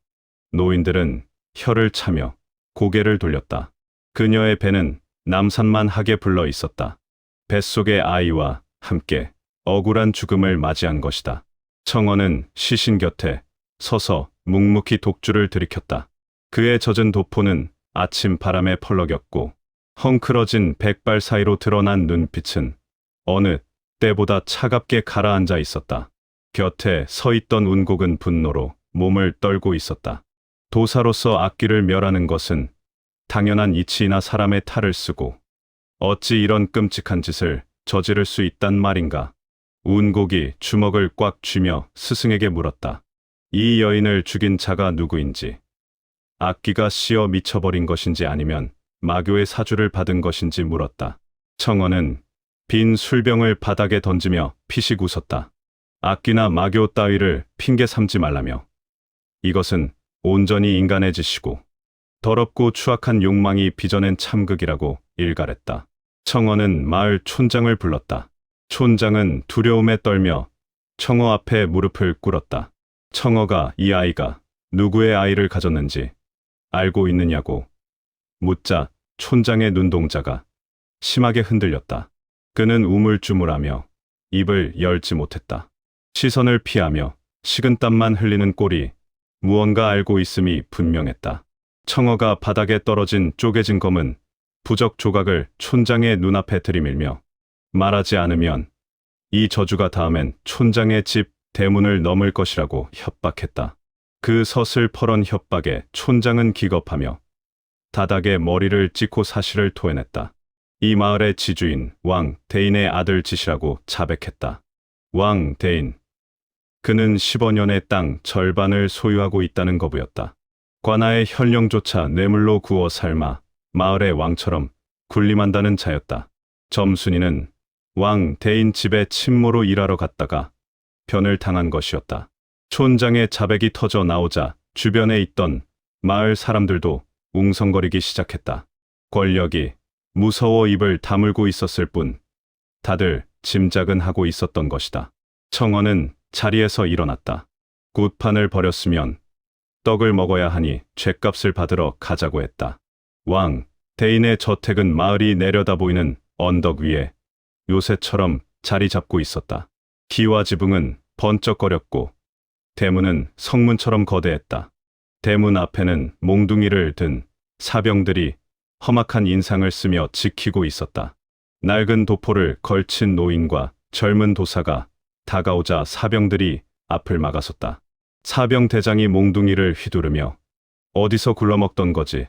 노인들은 혀를 차며 고개를 돌렸다. 그녀의 배는 남산만하게 불러 있었다. 뱃속의 아이와 함께 억울한 죽음을 맞이한 것이다. 청어는 시신 곁에 서서 묵묵히 독주를 들이켰다. 그의 젖은 도포는 아침 바람에 펄럭였고 헝클어진 백발 사이로 드러난 눈빛은 어느 때보다 차갑게 가라앉아 있었다. 곁에 서 있던 운곡은 분노로 몸을 떨고 있었다. 도사로서 악귀를 멸하는 것은 당연한 이치이나 사람의 탈을 쓰고 어찌 이런 끔찍한 짓을 저지를 수 있단 말인가. 운곡이 주먹을 꽉 쥐며 스승에게 물었다. 이 여인을 죽인 자가 누구인지, 악귀가 씌어 미쳐버린 것인지 아니면 마교의 사주를 받은 것인지 물었다. 청어는 빈 술병을 바닥에 던지며 피식 웃었다. 악귀나 마교 따위를 핑계 삼지 말라며. 이것은 온전히 인간의 짓이고 더럽고 추악한 욕망이 빚어낸 참극이라고 일갈했다. 청어는 마을 촌장을 불렀다. 촌장은 두려움에 떨며 청어 앞에 무릎을 꿇었다. 청어가 이 아이가 누구의 아이를 가졌는지 알고 있느냐고 묻자 촌장의 눈동자가 심하게 흔들렸다. 그는 우물쭈물하며 입을 열지 못했다. 시선을 피하며 식은땀만 흘리는 꼴이 무언가 알고 있음이 분명했다. 청어가 바닥에 떨어진 쪼개진 검은 부적 조각을 촌장의 눈앞에 들이밀며 말하지 않으면 이 저주가 다음엔 촌장의 집 대문을 넘을 것이라고 협박했다. 그 서슬퍼런 협박에 촌장은 기겁하며 다닥에 머리를 찍고 사실을 토해냈다. 이 마을의 지주인 왕 대인의 아들 짓이라고 자백했다. 왕 대인. 그는 15년의 땅 절반을 소유하고 있다는 거부였다. 관아의 현령조차 뇌물로 구워 삶아 마을의 왕처럼 군림한다는 자였다. 점순이는 왕 대인 집에 친모로 일하러 갔다가 변을 당한 것이었다. 촌장의 자백이 터져 나오자 주변에 있던 마을 사람들도 웅성거리기 시작했다. 권력이 무서워 입을 다물고 있었을 뿐 다들 짐작은 하고 있었던 것이다. 청어는 자리에서 일어났다. 굿판을 버렸으면 떡을 먹어야 하니 죗값을 받으러 가자고 했다. 왕 대인의 저택은 마을이 내려다 보이는 언덕 위에 요새처럼 자리 잡고 있었다. 기와 지붕은 번쩍거렸고 대문은 성문처럼 거대했다. 대문 앞에는 몽둥이를 든 사병들이 험악한 인상을 쓰며 지키고 있었다. 낡은 도포를 걸친 노인과 젊은 도사가 다가오자 사병들이 앞을 막아섰다. 사병 대장이 몽둥이를 휘두르며 어디서 굴러먹던 거지?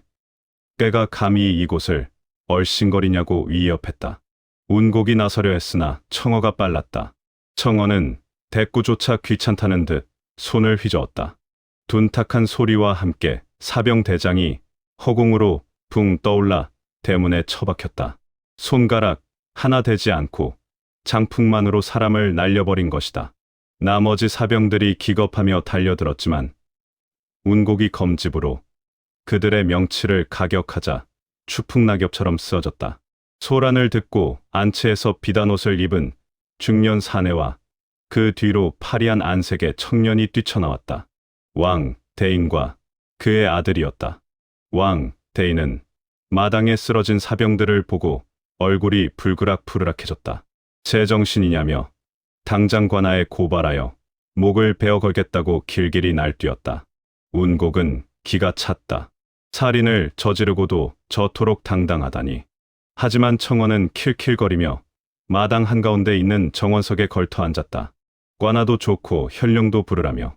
꾀가 감히 이곳을 얼씬거리냐고 위협했다. 운곡이 나서려 했으나 청어가 빨랐다. 청어는 대꾸조차 귀찮다는 듯 손을 휘저었다. 둔탁한 소리와 함께 사병 대장이 허공으로 붕 떠올라 대문에 처박혔다. 손가락 하나 되지 않고 장풍만으로 사람을 날려버린 것이다. 나머지 사병들이 기겁하며 달려들었지만 운곡이 검집으로 그들의 명치를 가격하자 추풍낙엽처럼 쓰러졌다. 소란을 듣고 안채에서 비단 옷을 입은 중년 사내와 그 뒤로 파리한 안색의 청년이 뛰쳐나왔다. 왕 대인과 그의 아들이었다. 왕 대인은 마당에 쓰러진 사병들을 보고 얼굴이 불그락푸르락해졌다. 제정신이냐며 당장 관아에 고발하여 목을 베어 걸겠다고 길길이 날뛰었다. 운곡은 기가 찼다. 살인을 저지르고도 저토록 당당하다니. 하지만 청원은 킬킬거리며 마당 한가운데 있는 정원석에 걸터 앉았다. 관아도 좋고 현룡도 부르라며.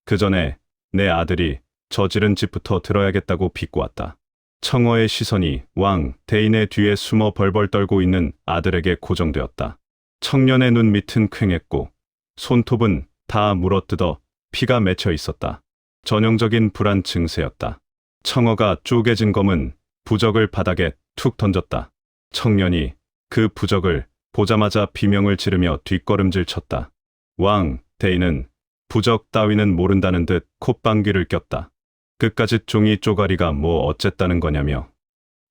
그 전에 내 아들이 저지른 집부터 들어야겠다고 비꼬았다. 청어의 시선이 왕 대인의 뒤에 숨어 벌벌 떨고 있는 아들에게 고정되었다. 청년의 눈 밑은 퀭했고 손톱은 다 물어뜯어 피가 맺혀 있었다. 전형적인 불안 증세였다. 청어가 쪼개진 검은 부적을 바닥에 툭 던졌다. 청년이 그 부적을 보자마자 비명을 지르며 뒷걸음질 쳤다. 왕 대인은 부적 따위는 모른다는 듯 콧방귀를 꼈다. 끝까지 종이 쪼가리가 뭐 어쨌다는 거냐며.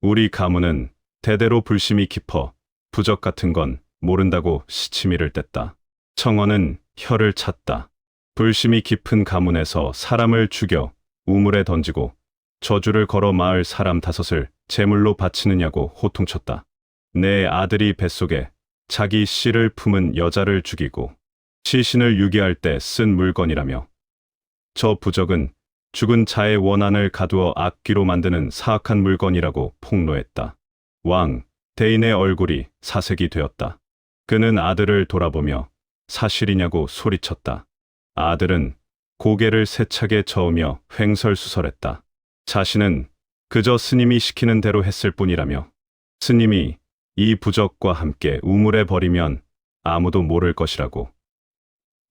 우리 가문은 대대로 불심이 깊어 부적 같은 건 모른다고 시치미를 뗐다. 청어는 혀를 찼다. 불심이 깊은 가문에서 사람을 죽여 우물에 던지고 저주를 걸어 마을 사람 5을 제물로 바치느냐고 호통쳤다. 내 아들이 뱃속에 자기 씨를 품은 여자를 죽이고 시신을 유기할 때 쓴 물건이라며. 저 부적은 죽은 자의 원한을 가두어 악귀로 만드는 사악한 물건이라고 폭로했다. 왕 대인의 얼굴이 사색이 되었다. 그는 아들을 돌아보며 사실이냐고 소리쳤다. 아들은 고개를 세차게 저으며 횡설수설했다. 자신은 그저 스님이 시키는 대로 했을 뿐이라며. 스님이 이 부적과 함께 우물에 버리면 아무도 모를 것이라고.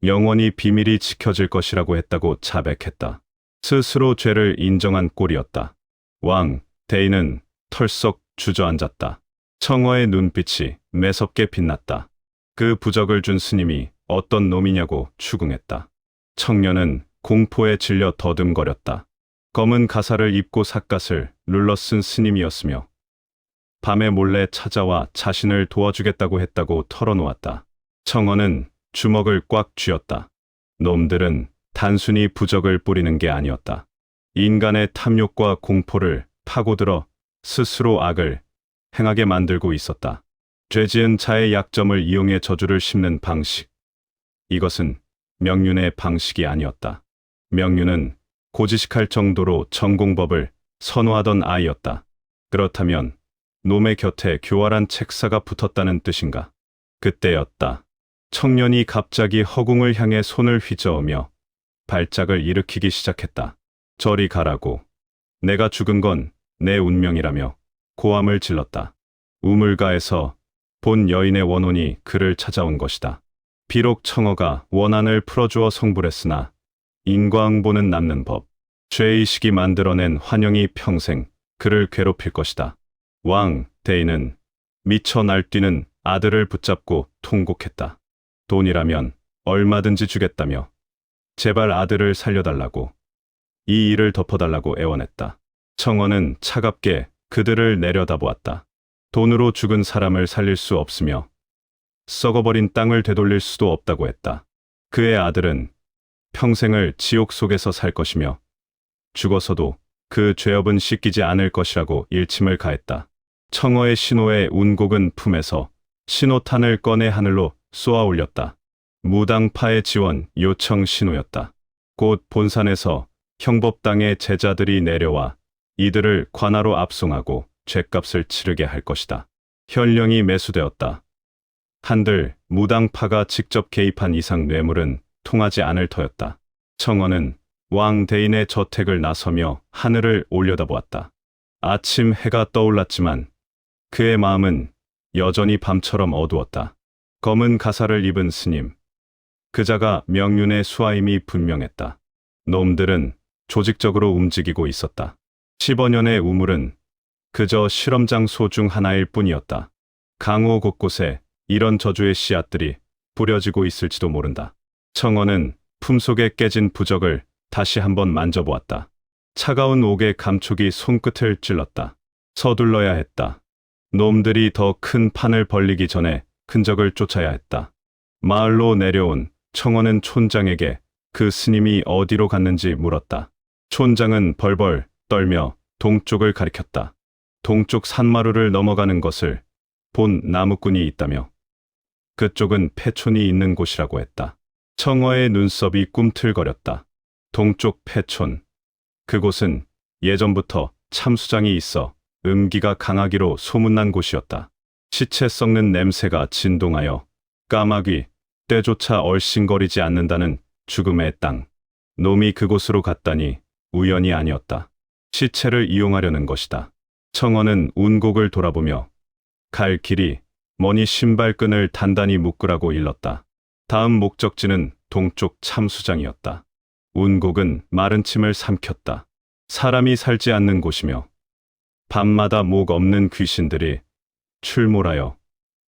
영원히 비밀이 지켜질 것이라고 했다고 자백했다. 스스로 죄를 인정한 꼴이었다. 왕 대인은 털썩 주저앉았다. 청어의 눈빛이 매섭게 빛났다. 그 부적을 준 스님이 어떤 놈이냐고 추궁했다. 청년은 공포에 질려 더듬거렸다. 검은 가사를 입고 삿갓을 눌러 쓴 스님이었으며 밤에 몰래 찾아와 자신을 도와주겠다고 했다고 털어놓았다. 청어는 주먹을 꽉 쥐었다. 놈들은 단순히 부적을 뿌리는 게 아니었다. 인간의 탐욕과 공포를 파고들어 스스로 악을 행하게 만들고 있었다. 죄지은 자의 약점을 이용해 저주를 심는 방식. 이것은 명륜의 방식이 아니었다. 명륜은 고지식할 정도로 전공법을 선호하던 아이였다. 그렇다면 놈의 곁에 교활한 책사가 붙었다는 뜻인가? 그때였다. 청년이 갑자기 허공을 향해 손을 휘저으며 발작을 일으키기 시작했다. 저리 가라고. 내가 죽은 건 내 운명이라며 고함을 질렀다. 우물가에서 본 여인의 원혼이 그를 찾아온 것이다. 비록 청어가 원한을 풀어주어 성불했으나 인과응보는 남는 법. 죄의식이 만들어낸 환영이 평생 그를 괴롭힐 것이다. 왕 대인은 미쳐 날뛰는 아들을 붙잡고 통곡했다. 돈이라면 얼마든지 주겠다며 제발 아들을 살려달라고, 이 일을 덮어달라고 애원했다. 청어는 차갑게 그들을 내려다보았다. 돈으로 죽은 사람을 살릴 수 없으며 썩어버린 땅을 되돌릴 수도 없다고 했다. 그의 아들은 평생을 지옥 속에서 살 것이며 죽어서도 그 죄업은 씻기지 않을 것이라고 일침을 가했다. 청어의 신호의 운곡은 품에서 신호탄을 꺼내 하늘로 쏘아 올렸다. 무당파의 지원 요청 신호였다. 곧 본산에서 형법당의 제자들이 내려와 이들을 관아로 압송하고 죗값을 치르게 할 것이다. 현령이 매수되었다. 한들 무당파가 직접 개입한 이상 뇌물은 통하지 않을 터였다. 청어는 왕 대인의 저택을 나서며 하늘을 올려다보았다. 아침 해가 떠올랐지만 그의 마음은 여전히 밤처럼 어두웠다. 검은 가사를 입은 스님. 그자가 명륜의 수하임이 분명했다. 놈들은 조직적으로 움직이고 있었다. 15년의 우물은 그저 실험 장소 중 하나일 뿐이었다. 강호 곳곳에 이런 저주의 씨앗들이 뿌려지고 있을지도 모른다. 청어는 품속에 깨진 부적을 다시 한번 만져보았다. 차가운 옥의 감촉이 손끝을 찔렀다. 서둘러야 했다. 놈들이 더 큰 판을 벌리기 전에 흔적을 쫓아야 했다. 마을로 내려온 청원은 촌장에게 그 스님이 어디로 갔는지 물었다. 촌장은 벌벌 떨며 동쪽을 가리켰다. 동쪽 산마루를 넘어가는 것을 본 나무꾼이 있다며 그쪽은 폐촌이 있는 곳이라고 했다. 청어의 눈썹이 꿈틀거렸다. 동쪽 폐촌. 그곳은 예전부터 참수장이 있어 음기가 강하기로 소문난 곳이었다. 시체 썩는 냄새가 진동하여 까마귀, 때조차 얼씬거리지 않는다는 죽음의 땅. 놈이 그곳으로 갔다니 우연이 아니었다. 시체를 이용하려는 것이다. 청어는 운곡을 돌아보며 갈 길이 머니 신발끈을 단단히 묶으라고 일렀다. 다음 목적지는 동쪽 참수장이었다. 운곡은 마른 침을 삼켰다. 사람이 살지 않는 곳이며 밤마다 목 없는 귀신들이 출몰하여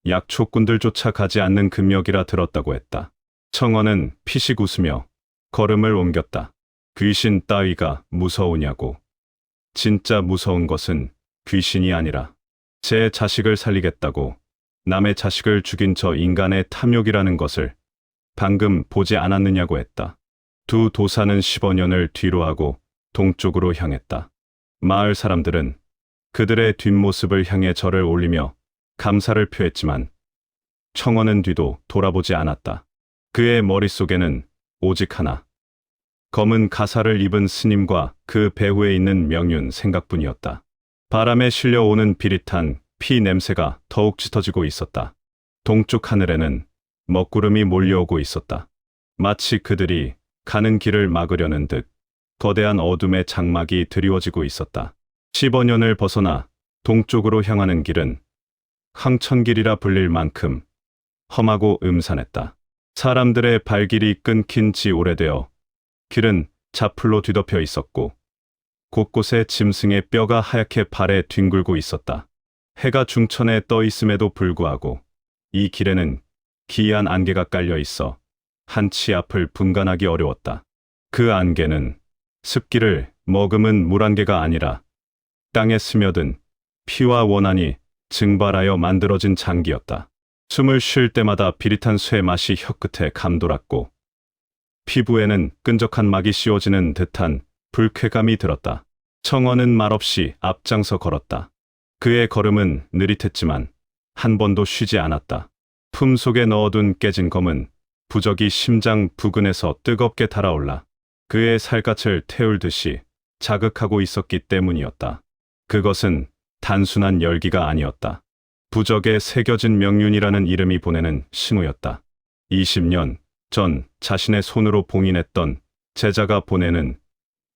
약초꾼들조차 가지 않는 금역이라 들었다고 했다. 청어는 피식 웃으며 걸음을 옮겼다. 귀신 따위가 무서우냐고. 진짜 무서운 것은 귀신이 아니라 제 자식을 살리겠다고 남의 자식을 죽인 저 인간의 탐욕이라는 것을 방금 보지 않았느냐고 했다. 두 도사는 15년을 뒤로 하고 동쪽으로 향했다. 마을 사람들은 그들의 뒷모습을 향해 절을 올리며 감사를 표했지만 청원은 뒤도 돌아보지 않았다. 그의 머릿속에는 오직 하나, 검은 가사를 입은 스님과 그 배후에 있는 명륜 생각뿐이었다. 바람에 실려오는 비릿한 피 냄새가 더욱 짙어지고 있었다. 동쪽 하늘에는 먹구름이 몰려오고 있었다. 마치 그들이 가는 길을 막으려는 듯 거대한 어둠의 장막이 드리워지고 있었다. 15년을 벗어나 동쪽으로 향하는 길은 황천길이라 불릴 만큼 험하고 음산했다. 사람들의 발길이 끊긴 지 오래되어 길은 자풀로 뒤덮여 있었고 곳곳에 짐승의 뼈가 하얗게 발에 뒹굴고 있었다. 해가 중천에 떠 있음에도 불구하고 이 길에는 기이한 안개가 깔려 있어 한치 앞을 분간하기 어려웠다. 그 안개는 습기를 머금은 물안개가 아니라 땅에 스며든 피와 원한이 증발하여 만들어진 장기였다. 숨을 쉴 때마다 비릿한 쇠 맛이 혀끝에 감돌았고 피부에는 끈적한 막이 씌워지는 듯한 불쾌감이 들었다. 청어는 말없이 앞장서 걸었다. 그의 걸음은 느릿했지만 한 번도 쉬지 않았다. 품속에 넣어둔 깨진 검은 부적이 심장 부근에서 뜨겁게 달아올라 그의 살갗을 태울듯이 자극하고 있었기 때문이었다. 그것은 단순한 열기가 아니었다. 부적에 새겨진 명륜이라는 이름이 보내는 신호였다. 20년 전 자신의 손으로 봉인했던 제자가 보내는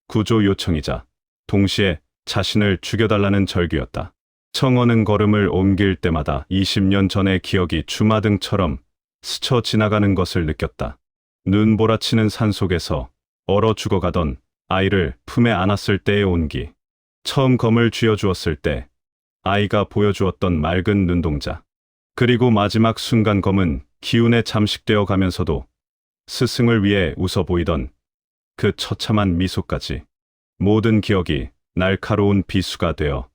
구조 요청이자 동시에 자신을 죽여달라는 절규였다. 청어는 걸음을 옮길 때마다 20년 전의 기억이 주마등처럼 스쳐 지나가는 것을 느꼈다. 눈보라치는 산속에서 얼어 죽어가던 아이를 품에 안았을 때의 온기, 처음 검을 쥐어주었을 때 아이가 보여주었던 맑은 눈동자, 그리고 마지막 순간 검은 기운에 잠식되어 가면서도 스승을 위해 웃어 보이던 그 처참한 미소까지 모든 기억이 날카로운 비수가 되어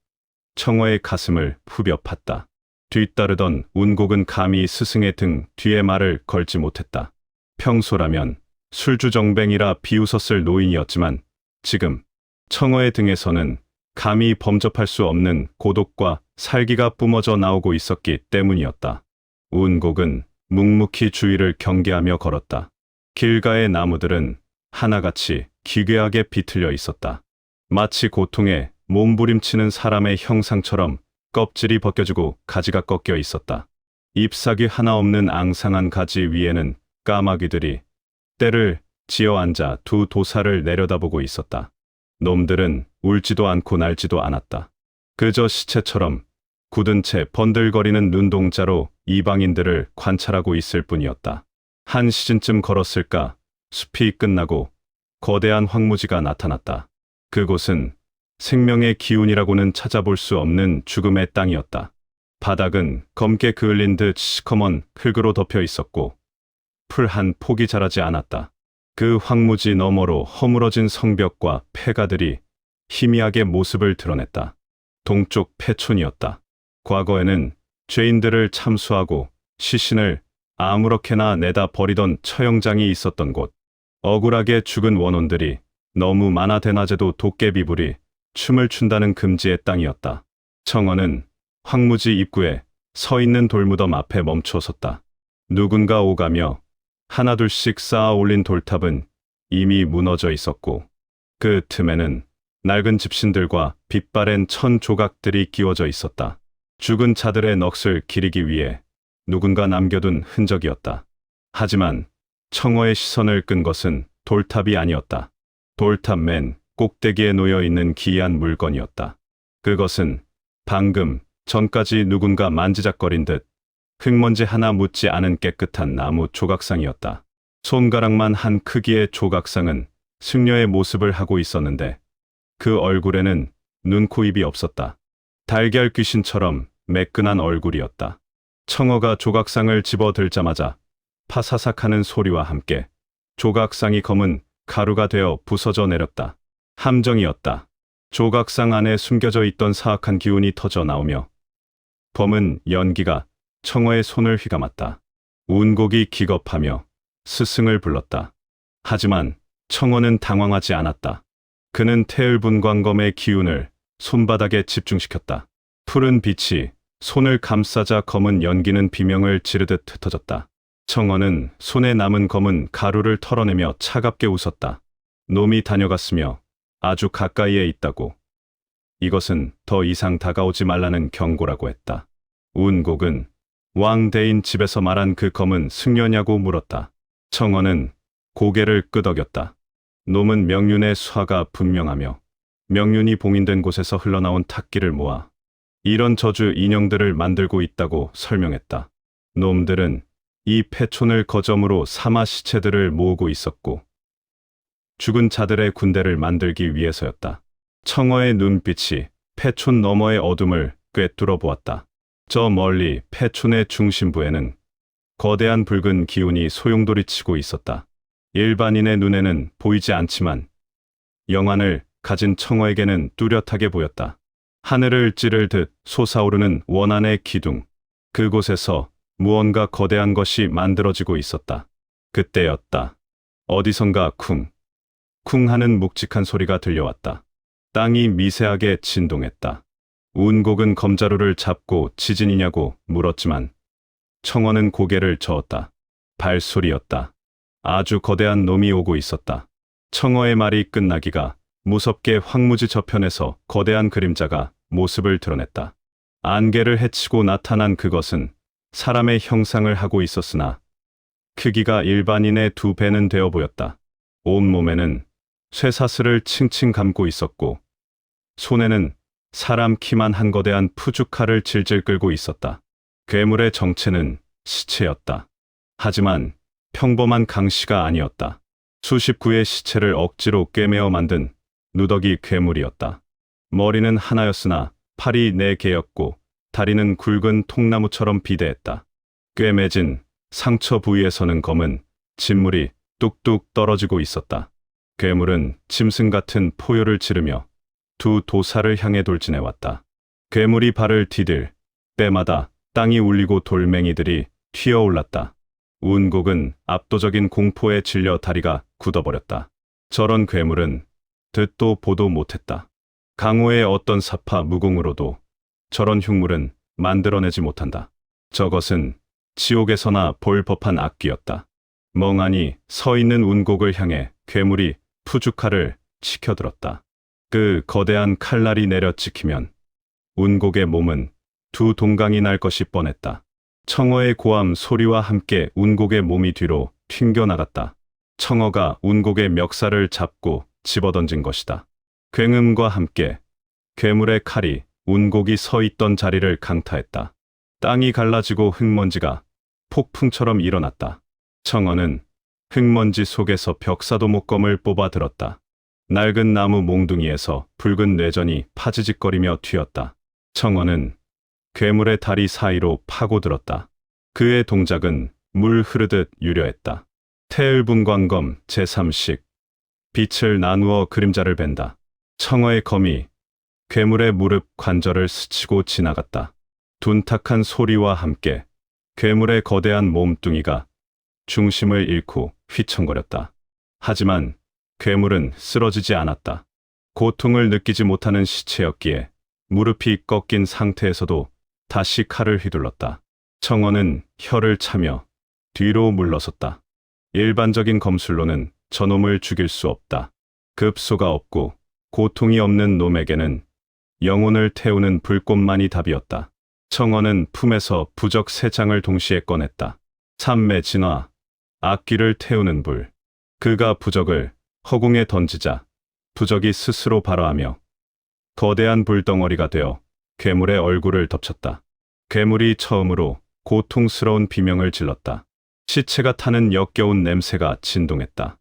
청어의 가슴을 후벼 팠다. 뒤따르던 운곡은 감히 스승의 등 뒤에 말을 걸지 못했다. 평소라면 술주정뱅이라 비웃었을 노인이었지만 지금 청어의 등에서는 감히 범접할 수 없는 고독과 살기가 뿜어져 나오고 있었기 때문이었다. 운곡은 묵묵히 주위를 경계하며 걸었다. 길가의 나무들은 하나같이 기괴하게 비틀려 있었다. 마치 고통에 몸부림치는 사람의 형상처럼 껍질이 벗겨지고 가지가 꺾여 있었다. 잎사귀 하나 없는 앙상한 가지 위에는 까마귀들이 때를 지어 앉아 두 도사를 내려다보고 있었다. 놈들은 울지도 않고 날지도 않았다. 그저 시체처럼 굳은 채 번들거리는 눈동자로 이방인들을 관찰하고 있을 뿐이었다. 한 시즌쯤 걸었을까 숲이 끝나고 거대한 황무지가 나타났다. 그곳은 생명의 기운이라고는 찾아볼 수 없는 죽음의 땅이었다. 바닥은 검게 그을린 듯 시커먼 흙으로 덮여 있었고 풀 한 폭이 자라지 않았다. 그 황무지 너머로 허물어진 성벽과 폐가들이 희미하게 모습을 드러냈다. 동쪽 폐촌이었다. 과거에는 죄인들을 참수하고 시신을 아무렇게나 내다 버리던 처형장이 있었던 곳. 억울하게 죽은 원혼들이 너무 많아 대낮에도 도깨비불이 춤을 춘다는 금지의 땅이었다. 청원은 황무지 입구에 서 있는 돌무덤 앞에 멈춰 섰다. 누군가 오가며 하나둘씩 쌓아 올린 돌탑은 이미 무너져 있었고 그 틈에는 낡은 집신들과 빛바랜 천 조각들이 끼워져 있었다. 죽은 자들의 넋을 기리기 위해 누군가 남겨둔 흔적이었다. 하지만 청어의 시선을 끈 것은 돌탑이 아니었다. 돌탑 맨 꼭대기에 놓여 있는 기이한 물건이었다. 그것은 방금 전까지 누군가 만지작거린 듯 흙먼지 하나 묻지 않은 깨끗한 나무 조각상이었다. 손가락만 한 크기의 조각상은 승려의 모습을 하고 있었는데 그 얼굴에는 눈, 코, 입이 없었다. 달걀 귀신처럼 매끈한 얼굴이었다. 청어가 조각상을 집어들자마자 파사삭하는 소리와 함께 조각상이 검은 가루가 되어 부서져 내렸다. 함정이었다. 조각상 안에 숨겨져 있던 사악한 기운이 터져 나오며 검은 연기가 청어의 손을 휘감았다. 운곡이 기겁하며 스승을 불렀다. 하지만 청어는 당황하지 않았다. 그는 태을분광검의 기운을 손바닥에 집중시켰다. 푸른 빛이 손을 감싸자 검은 연기는 비명을 지르듯 흩어졌다. 청어는 손에 남은 검은 가루를 털어내며 차갑게 웃었다. 놈이 다녀갔으며 아주 가까이에 있다고. 이것은 더 이상 다가오지 말라는 경고라고 했다. 운곡은 왕대인 집에서 말한 그 검은 승려냐고 물었다. 청어는 고개를 끄덕였다. 놈은 명륜의 수하가 분명하며 명륜이 봉인된 곳에서 흘러나온 탁기를 모아 이런 저주 인형들을 만들고 있다고 설명했다. 놈들은 이 폐촌을 거점으로 삼아 시체들을 모으고 있었고 죽은 자들의 군대를 만들기 위해서였다. 청어의 눈빛이 폐촌 너머의 어둠을 꿰뚫어 보았다. 저 멀리 폐촌의 중심부에는 거대한 붉은 기운이 소용돌이치고 있었다. 일반인의 눈에는 보이지 않지만 영안을 가진 청어에게는 뚜렷하게 보였다. 하늘을 찌를 듯 솟아오르는 원한의 기둥. 그곳에서 무언가 거대한 것이 만들어지고 있었다. 그때였다. 어디선가 쿵, 쿵 하는 묵직한 소리가 들려왔다. 땅이 미세하게 진동했다. 운곡은 검자루를 잡고 지진이냐고 물었지만 청어는 고개를 저었다. 발소리였다. 아주 거대한 놈이 오고 있었다. 청어의 말이 끝나기가 무섭게 황무지 저편에서 거대한 그림자가 모습을 드러냈다. 안개를 헤치고 나타난 그것은 사람의 형상을 하고 있었으나 크기가 일반인의 2배는 되어 보였다. 온몸에는 쇠사슬을 칭칭 감고 있었고 손에는 사람 키만 한 거대한 푸주칼을 질질 끌고 있었다. 괴물의 정체는 시체였다. 하지만 평범한 강시가 아니었다. 수십 구의 시체를 억지로 꿰매어 만든 누더기 괴물이었다. 머리는 하나였으나 팔이 4개였고 다리는 굵은 통나무처럼 비대했다. 꿰매진 상처 부위에서는 검은 진물이 뚝뚝 떨어지고 있었다. 괴물은 짐승 같은 포효를 지르며 두 도사를 향해 돌진해왔다. 괴물이 발을 디딜 때마다 땅이 울리고 돌멩이들이 튀어올랐다. 운곡은 압도적인 공포에 질려 다리가 굳어버렸다. 저런 괴물은 듣도 보도 못했다. 강호의 어떤 사파 무공으로도 저런 흉물은 만들어내지 못한다. 저것은 지옥에서나 볼 법한 악귀였다. 멍하니 서 있는 운곡을 향해 괴물이 푸주칼을 치켜들었다. 그 거대한 칼날이 내려 찍히면 운곡의 몸은 두 동강이 날 것이 뻔했다. 청어의 고함 소리와 함께 운곡의 몸이 뒤로 튕겨나갔다. 청어가 운곡의 멱살을 잡고 집어던진 것이다. 굉음과 함께 괴물의 칼이 운곡이 서 있던 자리를 강타했다. 땅이 갈라지고 흙먼지가 폭풍처럼 일어났다. 청어는 흙먼지 속에서 벽사도목검을 뽑아 들었다. 낡은 나무 몽둥이에서 붉은 뇌전이 파지직거리며 튀었다. 청어는 괴물의 다리 사이로 파고들었다. 그의 동작은 물 흐르듯 유려했다. 태을분광검 제3식 빛을 나누어 그림자를 벤다. 청어의 검이 괴물의 무릎 관절을 스치고 지나갔다. 둔탁한 소리와 함께 괴물의 거대한 몸뚱이가 중심을 잃고 휘청거렸다. 하지만 괴물은 쓰러지지 않았다. 고통을 느끼지 못하는 시체였기에 무릎이 꺾인 상태에서도 다시 칼을 휘둘렀다. 청어는 혀를 차며 뒤로 물러섰다. 일반적인 검술로는 저놈을 죽일 수 없다. 급소가 없고 고통이 없는 놈에게는 영혼을 태우는 불꽃만이 답이었다. 청어는 품에서 부적 3장을 동시에 꺼냈다. 삼매 진화, 악귀를 태우는 불. 그가 부적을 허공에 던지자 부적이 스스로 발화하며 거대한 불덩어리가 되어 괴물의 얼굴을 덮쳤다. 괴물이 처음으로 고통스러운 비명을 질렀다. 시체가 타는 역겨운 냄새가 진동했다.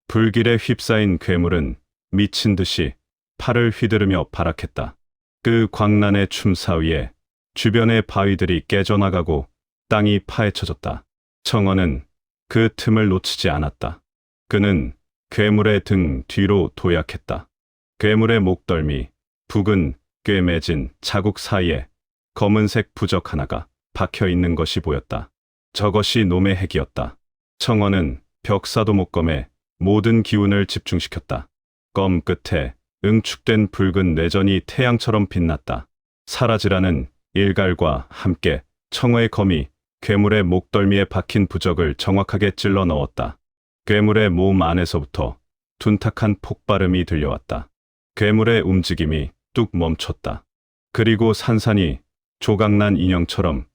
불길에 휩싸인 괴물은 미친 듯이 팔을 휘두르며 발악했다. 그 광란의 춤사 위에 주변의 바위들이 깨져나가고 땅이 파헤쳐졌다. 청어는 그 틈을 놓치지 않았다. 그는 괴물의 등 뒤로 도약했다. 괴물의 목덜미, 붉은 꿰매진 자국 사이에 검은색 부적 하나가 박혀 있는 것이 보였다. 저것이 놈의 핵이었다. 청어는 벽사도목검에 모든 기운을 집중시켰다. 검 끝에 응축된 붉은 뇌전이 태양처럼 빛났다. 사라지라는 일갈과 함께 청어의 검이 괴물의 목덜미에 박힌 부적을 정확하게 찔러 넣었다. 괴물의 몸 안에서부터 둔탁한 폭발음이 들려왔다. 괴물의 움직임이 뚝 멈췄다. 그리고 산산이 조각난 인형처럼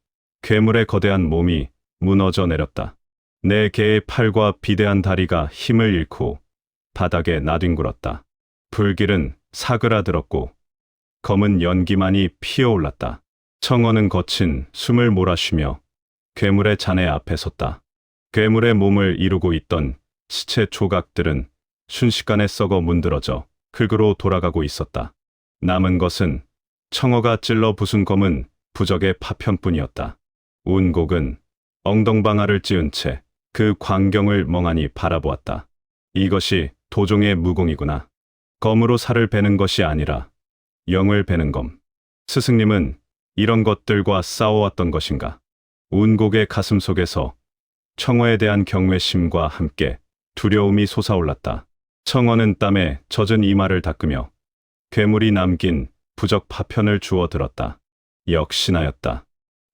괴물의 거대한 몸이 무너져 내렸다. 4개의 팔과 비대한 다리가 힘을 잃고 바닥에 나뒹굴었다. 불길은 사그라들었고 검은 연기만이 피어올랐다. 청어는 거친 숨을 몰아쉬며 괴물의 잔해 앞에 섰다. 괴물의 몸을 이루고 있던 시체 조각들은 순식간에 썩어 문드러져 흙으로 돌아가고 있었다. 남은 것은 청어가 찔러 부순 검은 부적의 파편뿐이었다. 운곡은 엉덩방아를 찌은 채 그 광경을 멍하니 바라보았다. 이것이 도종의 무공이구나. 검으로 살을 베는 것이 아니라 영을 베는 검. 스승님은 이런 것들과 싸워왔던 것인가? 운곡의 가슴 속에서 청어에 대한 경외심과 함께 두려움이 솟아올랐다. 청어는 땀에 젖은 이마를 닦으며 괴물이 남긴 부적 파편을 주워 들었다. 역시나였다.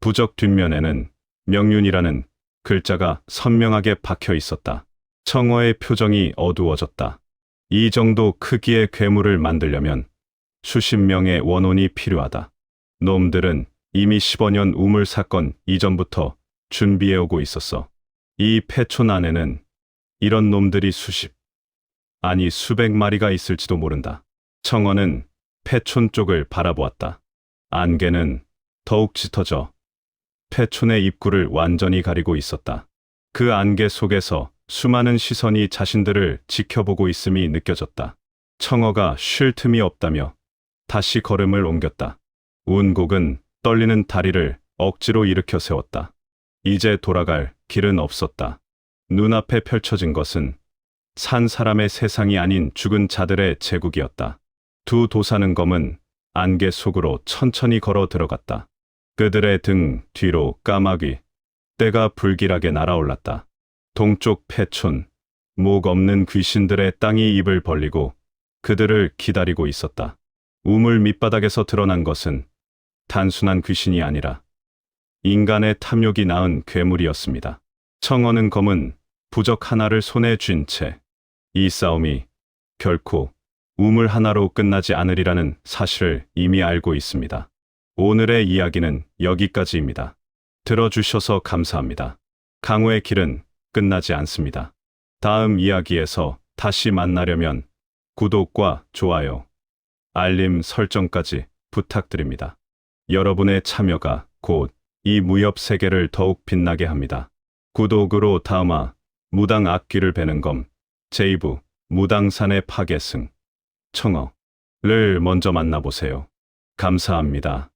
부적 뒷면에는 명륜이라는 글자가 선명하게 박혀 있었다. 청어의 표정이 어두워졌다. 이 정도 크기의 괴물을 만들려면 수십 명의 원혼이 필요하다. 놈들은 이미 15년 우물 사건 이전부터 준비해오고 있었어. 이 폐촌 안에는 이런 놈들이 아니 수백 마리가 있을지도 모른다. 청어는 폐촌 쪽을 바라보았다. 안개는 더욱 짙어져 폐촌의 입구를 완전히 가리고 있었다. 그 안개 속에서 수많은 시선이 자신들을 지켜보고 있음이 느껴졌다. 청어가 쉴 틈이 없다며 다시 걸음을 옮겼다. 운곡은 떨리는 다리를 억지로 일으켜 세웠다. 이제 돌아갈 길은 없었다. 눈앞에 펼쳐진 것은 산 사람의 세상이 아닌 죽은 자들의 제국이었다. 두 도사는 검은 안개 속으로 천천히 걸어 들어갔다. 그들의 등 뒤로 까마귀, 떼가 불길하게 날아올랐다. 동쪽 폐촌, 목 없는 귀신들의 땅이 입을 벌리고 그들을 기다리고 있었다. 우물 밑바닥에서 드러난 것은 단순한 귀신이 아니라 인간의 탐욕이 낳은 괴물이었습니다. 청어는 검은 부적 하나를 손에 쥔 채 이 싸움이 결코 우물 하나로 끝나지 않으리라는 사실을 이미 알고 있습니다. 오늘의 이야기는 여기까지입니다. 들어주셔서 감사합니다. 강호의 길은 끝나지 않습니다. 다음 이야기에서 다시 만나려면 구독과 좋아요, 알림 설정까지 부탁드립니다. 여러분의 참여가 곧 이 무협 세계를 더욱 빛나게 합니다. 구독으로 다음화 무당 악귀를 베는 검 제2부 무당산의 파괴승 청어를 먼저 만나보세요. 감사합니다.